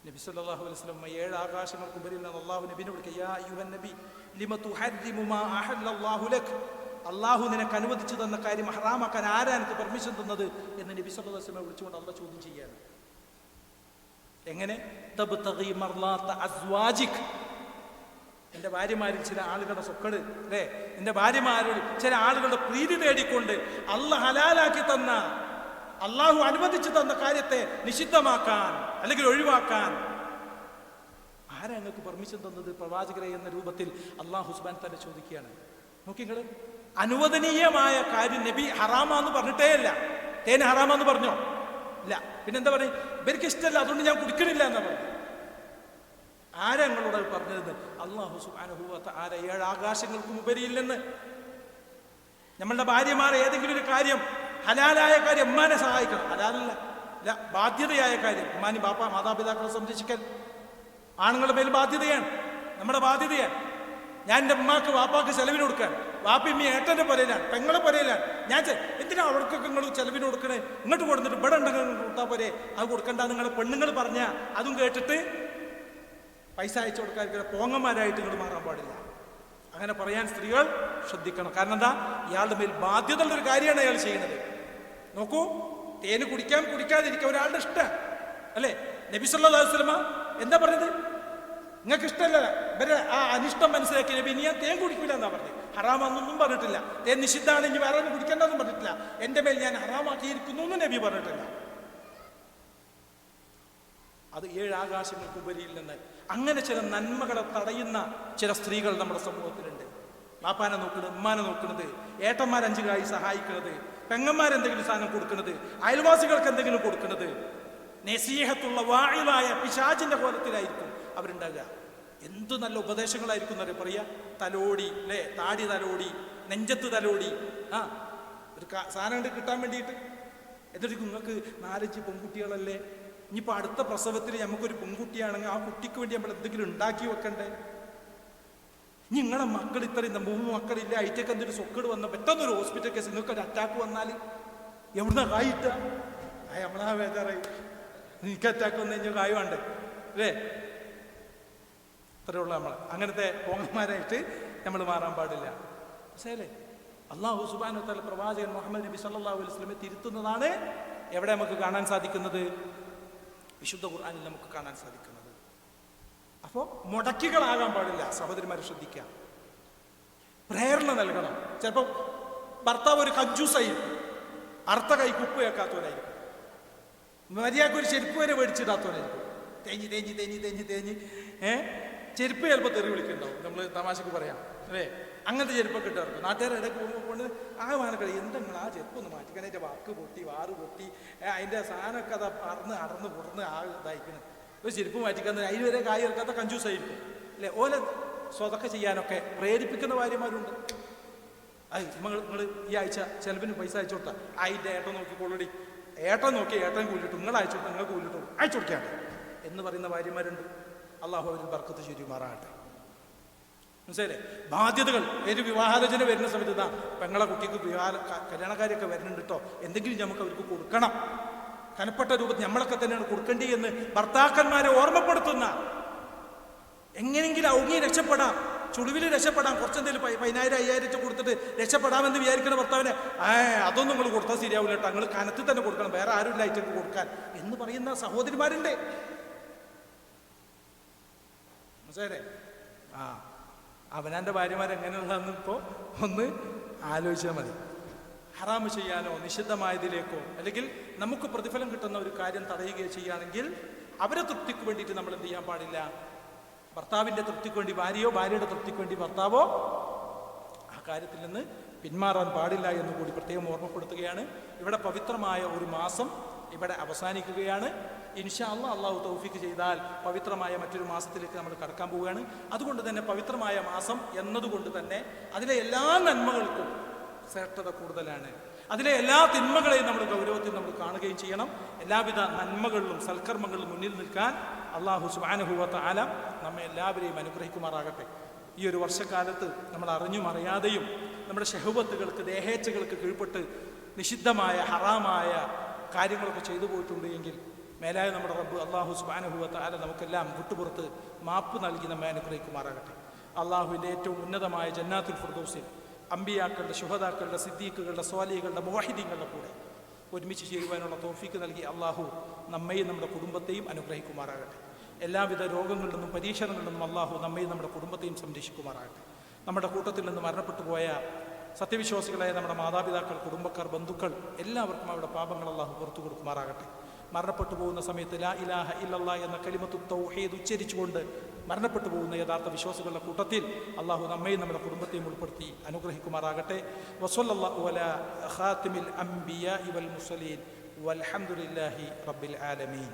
നബി സല്ലല്ലാഹു അലൈഹി വസല്ലം 7 ആകാശങ്ങൾക്ക് ഉപരിൽ നിന്ന് അല്ലാഹു നബിനെ വിളിക്കുക, യാ അയ്യുഹൻ നബി ലിമ തുഹർരിമു മാ അഹല്ലല്ലാഹു ലക്. അള്ളാഹു നിനക്ക് അനുവദിച്ചു തന്ന കാര്യം ഹറാമാക്കാൻ ആരാ എനിക്ക് പെർമിഷൻ തന്നത് എന്ന് നബി സല്ലല്ലാഹു അലൈഹി വസല്ലം വിളിച്ചുകൊണ്ട് അള്ളാഹ് ചോദ്യം ചെയ്യാണ്. എങ്ങനെ? തബ്തഗി മർളാത അസ്വാജിക്. എൻ്റെ ഭാര്യമാരിൽ ചില ആളുകളുടെ സൊക്കട് അല്ലേ, എൻ്റെ ഭാര്യമാരിൽ ചില ആളുകളുടെ പ്രീതി തേടിക്കൊണ്ട് അള്ളാഹ് ഹലാലാക്കി തന്ന, അള്ളാഹു അനുവദിച്ചു തന്ന കാര്യത്തെ നിഷിദ്ധമാക്കാൻ അല്ലെങ്കിൽ ഒഴിവാക്കാൻ ആരാ നിങ്ങൾക്ക് പെർമിഷൻ തന്നത് പ്രവാചകരെ എന്ന രൂപത്തിൽ അള്ളാഹു സുബ്ഹാനഹു തന്നെ ചോദിക്കുകയാണ്. നോക്കിങ്ങള്, അനുവദനീയമായ കാര്യം നബി ഹറാമാന്ന് പറഞ്ഞിട്ടേ ഇല്ല. തേന് ഹറാമാന്ന് പറഞ്ഞോ? ഇല്ല. പിന്നെന്താ പറയും? ഇവർക്ക് ഇഷ്ടമല്ല, അതുകൊണ്ട് ഞാൻ കുടിക്കണില്ല എന്നാ പറഞ്ഞു. ആരാ ഞങ്ങളോട് പറഞ്ഞത്? അല്ലാഹു സുബ്ഹാനഹു വ തആല 7 ആകാശങ്ങൾക്കും ഉപരിയിൽ നിന്ന് നമ്മളുടെ ഭാര്യമാർ ഏതെങ്കിലും ഒരു കാര്യം, ഹലാലായ കാര്യം, ഉമ്മാനെ സഹായിക്കണം. ഹലാലല്ല, ബാധ്യതയായ കാര്യം, ഉമ്മാനി ബാപ്പ മാതാപിതാക്കളെ സംരക്ഷിക്കൽ ആണുങ്ങളുടെ മേൽ ബാധ്യതയാണ്, നമ്മുടെ ബാധ്യതയാണ്. ഞാൻ എൻ്റെ ഉമ്മാക്ക് വാപ്പാക്ക് ചെലവിന് കൊടുക്കാൻ, വാപ്പി ഏട്ടൻ്റെ പുരയിലാണ്, പെങ്ങളെ പുരയിലാണ്. ഞാൻ എന്തിനാ അവർക്കൊക്കെ നിങ്ങൾ ചെലവിന് കൊടുക്കണേ? ഇങ്ങോട്ട് കൊടുത്തിട്ട് ഇവിടെ ഉണ്ടെങ്കിൽ കൊടുത്താൽ പോരെ? അത് കൊടുക്കണ്ട. നിങ്ങൾ പെണ്ണുങ്ങൾ പറഞ്ഞ അതും കേട്ടിട്ട് പൈസ അയച്ചു കൊടുക്കാൻ പോങ്ങന്മാരായിട്ട് ഇങ്ങോട്ട് മാറാൻ പാടില്ല. അങ്ങനെ പറയാൻ സ്ത്രീകൾ ശ്രദ്ധിക്കണം. കാരണം എന്താ? ഇയാളുടെ മേൽ ബാധ്യതയുള്ള ഒരു കാര്യമാണ് അയാൾ ചെയ്യുന്നത്. നോക്കൂ, തേന് കുടിക്കാതിരിക്കുക ഒരാളുടെ ഇഷ്ടം അല്ലേ? നബി സല്ലല്ലാഹു അലൈഹി വസല്ലം എന്താ പറഞ്ഞത്? നിങ്ങൾക്ക് ഇഷ്ടമല്ല, ഇവരെ ആ അനിഷ്ടം മനസ്സിലാക്കി നബി ഇനി ഞാൻ തേൻ കുടിക്കില്ല എന്നാ പറഞ്ഞത്. ഹറാമാന്നൊന്നും പറഞ്ഞിട്ടില്ല. തേൻ നിഷിദ്ധാണ്, ഇനി വേറെ കുടിക്കേണ്ടെന്നും പറഞ്ഞിട്ടില്ല. എൻ്റെ മേൽ ഞാൻ ഹറാമാക്കിയിരിക്കുന്നു എന്നും നബി പറഞ്ഞിട്ടില്ല. അത് 7 ആകാശങ്ങൾക്ക് ഉപരിയിൽ നിന്ന്. അങ്ങനെ ചില നന്മകളെ തടയുന്ന ചില സ്ത്രീകൾ നമ്മുടെ സമൂഹത്തിലുണ്ട്. പാപ്പാനെ നോക്കുന്നത്, ഉമ്മാനെ നോക്കുന്നത്, ഏട്ടന്മാർ 5 കായി സഹായിക്കുന്നത്, പെങ്ങന്മാരെന്തെങ്കിലും സാധനം കൊടുക്കുന്നത്, അയൽവാസികൾക്ക് എന്തെങ്കിലും കൊടുക്കുന്നത്, നസീഹത്തുള്ള വാഇലായ പിശാചിന്റെ കോലത്തിലായിരിക്കും അവരുണ്ടാകുക. എന്തു നല്ല ഉപദേശങ്ങളായിരിക്കും എന്നറിയാം. പറയാ തലോടി അല്ലേ, താടി തലോടി, നെഞ്ചത്ത് തലോടി, ഒരു സാധനം കിട്ടാൻ വേണ്ടിയിട്ട് എന്നിട്ട് നിങ്ങൾക്ക് 4-5 പെൺകുട്ടികളല്ലേ, ഇനിയിപ്പോൾ അടുത്ത പ്രസവത്തിൽ നമുക്കൊരു പെൺകുട്ടിയാണെങ്കിൽ ആ കുട്ടിക്ക് വേണ്ടി നമ്മൾ എന്തെങ്കിലും ഉണ്ടാക്കി വെക്കണ്ടേ? നിങ്ങളെ മക്കൾ ഇത്രയും 3 മക്കളില്ല, ഐറ്റൊക്കെ എന്തൊരു സൊക്കേട് വന്ന പെട്ടെന്നൊരു ഹോസ്പിറ്റൽ കേസ് നിങ്ങൾക്ക് ഒരു അറ്റാക്ക് വന്നാൽ എവിടുന്ന കായിട്ട നമ്മളാ ബേജാറായി. എനിക്ക് അറ്റാക്ക് വന്നു കഴിഞ്ഞാൽ കായ് വേണ്ടേ അല്ലേ? അത്രേ ഉള്ളൂ. നമ്മൾ അങ്ങനത്തെ പോങ്ങന്മാരായിട്ട് നമ്മൾ മാറാൻ പാടില്ല. മനസ്സിലല്ലേ? അല്ലാഹു സുബ്ഹാനഹു വ തആല പ്രവാചകൻ മുഹമ്മദ് നബി സല്ലല്ലാഹു അലൈഹി വസല്ലമയെ തിരുത്തുന്നതാണ് എവിടെ നമുക്ക് കാണാൻ സാധിക്കുന്നത്? വിശുദ്ധ ഖുർആനിൽ നമുക്ക് കാണാൻ സാധിക്കുന്നത്. അപ്പോൾ മുടക്കികളാകാൻ പാടില്ല. സഹോദരിമാരെ ശ്രദ്ധിക്കുക, പ്രേരണ നൽകണം. ചിലപ്പോൾ ഭർത്താവ് ഒരു കഞ്ചൂസായിരിക്കും, അർത്ഥ കൈക്ക് ഉപ്പ് വെക്കാത്തവനായിരിക്കും, മര്യാദക്ക് ഒരു ചെരുപ്പ് വരെ മേടിച്ചിടാത്തവനായിരിക്കും, തേഞ്ഞ് തേഞ്ഞ് തേഞ്ഞ് തേഞ്ഞ് തേഞ്ഞ് ചെരുപ്പ് ചിലപ്പോൾ തെറി വിളിക്കുന്നുണ്ടാവും. നമ്മൾ തമാശക്ക് പറയാം അല്ലേ? അങ്ങനത്തെ ചെരുപ്പൊക്കെ ഇട്ടാർക്കും നാട്ടുകാരെ ഇടയ്ക്ക് കൊണ്ട് ആ വാനക്കളി എന്തെങ്കിലും ആ ചെരുപ്പൊന്ന് മാറ്റിക്കാൻ, അതിൻ്റെ വാക്ക് പൊട്ടി വാറ് പൊട്ടി അതിൻ്റെ സാധനമൊക്കെ അത് അടർന്ന് പുറന്ന് ആ ഇതായിക്കണം. ഒരു ചെരുപ്പ് മാറ്റിക്കാൻ അതിന് വരെ കായ് ഇറക്കാത്ത കഞ്ചൂസായിരിക്കും അല്ലേ? ഓലെ സ്വതൊക്കെ ചെയ്യാനൊക്കെ പ്രേരിപ്പിക്കുന്ന ഭാര്യമാരുണ്ട്. നിങ്ങൾ ഈ ആഴ്ച ചിലവിന് പൈസ അയച്ചോട്ടാ, അതിൻ്റെ ഏട്ടൻ നോക്കിക്കോളടി, ഏട്ടൻ നോക്കി ഏട്ടൻ കൂലിട്ടു, നിങ്ങൾ അയച്ചോട്ടെ നിങ്ങൾ കൂലിട്ടു അയച്ചു കൊടുക്കാണ്ട് എന്ന് പറയുന്ന ഭാര്യമാരുണ്ട്. അള്ളാഹു അവരിൽ ബർക്കത്ത് ചൊരിയുമാറാകട്ടെ. മനസ്സിലേ? ബാധ്യതകൾ ഒരു വിവാഹാലോചന വരുന്ന സമയത്ത് ഇതാ പെങ്ങളെ കുട്ടിക്ക് കല്യാണക്കാരൊക്കെ വരുന്നുണ്ട് കേട്ടോ, എന്തെങ്കിലും നമുക്ക് അവർക്ക് കൊടുക്കണം, കനപ്പെട്ട രൂപത്തിൽ നമ്മളൊക്കെ തന്നെയാണ് കൊടുക്കേണ്ടി എന്ന് ഭർത്താക്കന്മാരെ ഓർമ്മപ്പെടുത്തുന്ന, എങ്ങനെയെങ്കിലും ഔങ്ങി രക്ഷപ്പെടാം, ചുളിവിൽ രക്ഷപ്പെടാം, കുറച്ചെന്തെങ്കിലും 10,000-5,000 കൊടുത്തിട്ട് രക്ഷപ്പെടാമെന്ന് വിചാരിക്കുന്ന ഭർത്താവിനെ അതൊന്നും നിങ്ങൾ കൊടുത്താൽ ശരിയാവില്ല കേട്ടോ, നിങ്ങൾ കനത്തിൽ തന്നെ കൊടുക്കണം, വേറെ ആരുമില്ല ഐറ്റക്ക് കൊടുക്കാൻ എന്ന് പറയുന്ന സഹോദരിമാരുണ്ട്. മനസ്സിലേ? അവനാൻ്റെ ഭാര്യമാരെങ്ങനെയുള്ളതെന്ന് ഇപ്പോൾ ഒന്ന് ആലോചിച്ചാൽ മതി. ഹറാമ് ചെയ്യാനോ നിഷിദ്ധമായതിലേക്കോ അല്ലെങ്കിൽ നമുക്ക് പ്രതിഫലം കിട്ടുന്ന ഒരു കാര്യം തടയുകയോ ചെയ്യുകയാണെങ്കിൽ അവരെ തൃപ്തിക്ക് വേണ്ടിയിട്ട് നമ്മൾ എന്ത് ചെയ്യാൻ പാടില്ല? ഭർത്താവിൻ്റെ തൃപ്തിക്ക് വേണ്ടി ഭാര്യയോ ഭാര്യയുടെ തൃപ്തിക്ക് വേണ്ടി ഭർത്താവോ ആ കാര്യത്തിൽ നിന്ന് പിന്മാറാൻ പാടില്ല എന്ന് കൂടി പ്രത്യേകം ഓർമ്മപ്പെടുത്തുകയാണ്. ഇവിടെ പവിത്രമായ ഒരു മാസം ഇവിടെ അവസാനിക്കുകയാണ്. ഇൻഷാ അല്ലാഹ് അള്ളാഹു തൗഫീക്ക് ചെയ്താൽ പവിത്രമായ മറ്റൊരു മാസത്തിലേക്ക് നമ്മൾ കടക്കാൻ പോവുകയാണ്. അതുകൊണ്ട് തന്നെ പവിത്രമായ മാസം എന്നതുകൊണ്ട് തന്നെ അതിലെ എല്ലാ നന്മകൾക്കും ശ്രേഷ്ഠത കൂടുതലാണ്. അതിലെ എല്ലാ തിന്മകളെയും നമ്മൾ ഗൗരവത്തിൽ നമ്മൾ കാണുകയും ചെയ്യണം. എല്ലാവിധ നന്മകളിലും സൽക്കർമ്മങ്ങളിലും മുന്നിൽ നിൽക്കാൻ അള്ളാഹു സുബ്ഹാനഹു വ തആല നമ്മെ എല്ലാവരെയും അനുഗ്രഹിക്കുമാറാകട്ടെ. ഈ ഒരു വർഷക്കാലത്ത് നമ്മൾ അറിഞ്ഞും അറിയാതെയും നമ്മുടെ ശഹവത്തുകൾക്ക് ദേഹേച്ഛകൾക്ക് കീഴ്പ്പെട്ട് നിഷിദ്ധമായ ഹറാമായ കാര്യങ്ങളൊക്കെ ചെയ്തു പോയിട്ടുണ്ട് എങ്കിൽ മേലായ നമ്മുടെ റബ്ബ് അള്ളാഹു സുബ്ഹാനഹു വ തആല നമുക്കെല്ലാം വിട്ടുപുറത്ത് മാപ്പ് നൽകി നമ്മെ അനുഗ്രഹിക്കുമാറാകട്ടെ. അള്ളാഹുവിൻ്റെ ഏറ്റവും ഉന്നതമായ ജന്നാത്തുൽ ഫിർദൗസിൽ അമ്പിയാക്കളുടെ ശുഹദാക്കളുടെ സിദ്ദീഖുകളുടെ സ്വാലിഹുകളുടെ മുവഹിദീങ്ങളുടെ കൂടെ ഒരുമിച്ച് ചേരുവാനുള്ള തൗഫീക്ക് നൽകി അള്ളാഹു നമ്മയും നമ്മുടെ കുടുംബത്തെയും അനുഗ്രഹിക്കുമാറാകട്ടെ. എല്ലാവിധ രോഗങ്ങളിൽ നിന്നും പരീക്ഷണങ്ങളിൽ നിന്നും അള്ളാഹു നമ്മയും നമ്മുടെ കുടുംബത്തെയും സംരക്ഷിക്കുമാറാകട്ടെ. നമ്മുടെ കൂട്ടത്തിൽ നിന്ന് മരണപ്പെട്ടു പോയ സത്യവിശ്വാസികളായ നമ്മുടെ മാതാപിതാക്കൾ, കുടുംബക്കാർ, ബന്ധുക്കൾ എല്ലാവർക്കും അവരുടെ പാപങ്ങൾ അള്ളാഹു പുറത്തു കൊടുക്കുമാറാകട്ടെ. മരണപ്പെട്ടു പോകുന്ന സമയത്ത് ലാ ഇലാഹ ഇല്ലല്ലാഹ് എന്ന കലിമത്തു തൗഹീദ് ഉച്ചരിച്ചുകൊണ്ട് മരണപ്പെട്ടു പോകുന്ന യഥാർത്ഥ വിശ്വാസികളുടെ കൂട്ടത്തിൽ അള്ളാഹു നമ്മയും നമ്മുടെ കുടുംബത്തെയും ഉൾപ്പെടുത്തി അനുഗ്രഹിക്കുമാറാകട്ടെ. വസല്ലല്ലാഹു അലാ ഖാതിമിൽ അംബിയാഇ വൽ മുർസലീൻ വൽഹംദുലില്ലാഹി റബ്ബിൽ ആലമീൻ.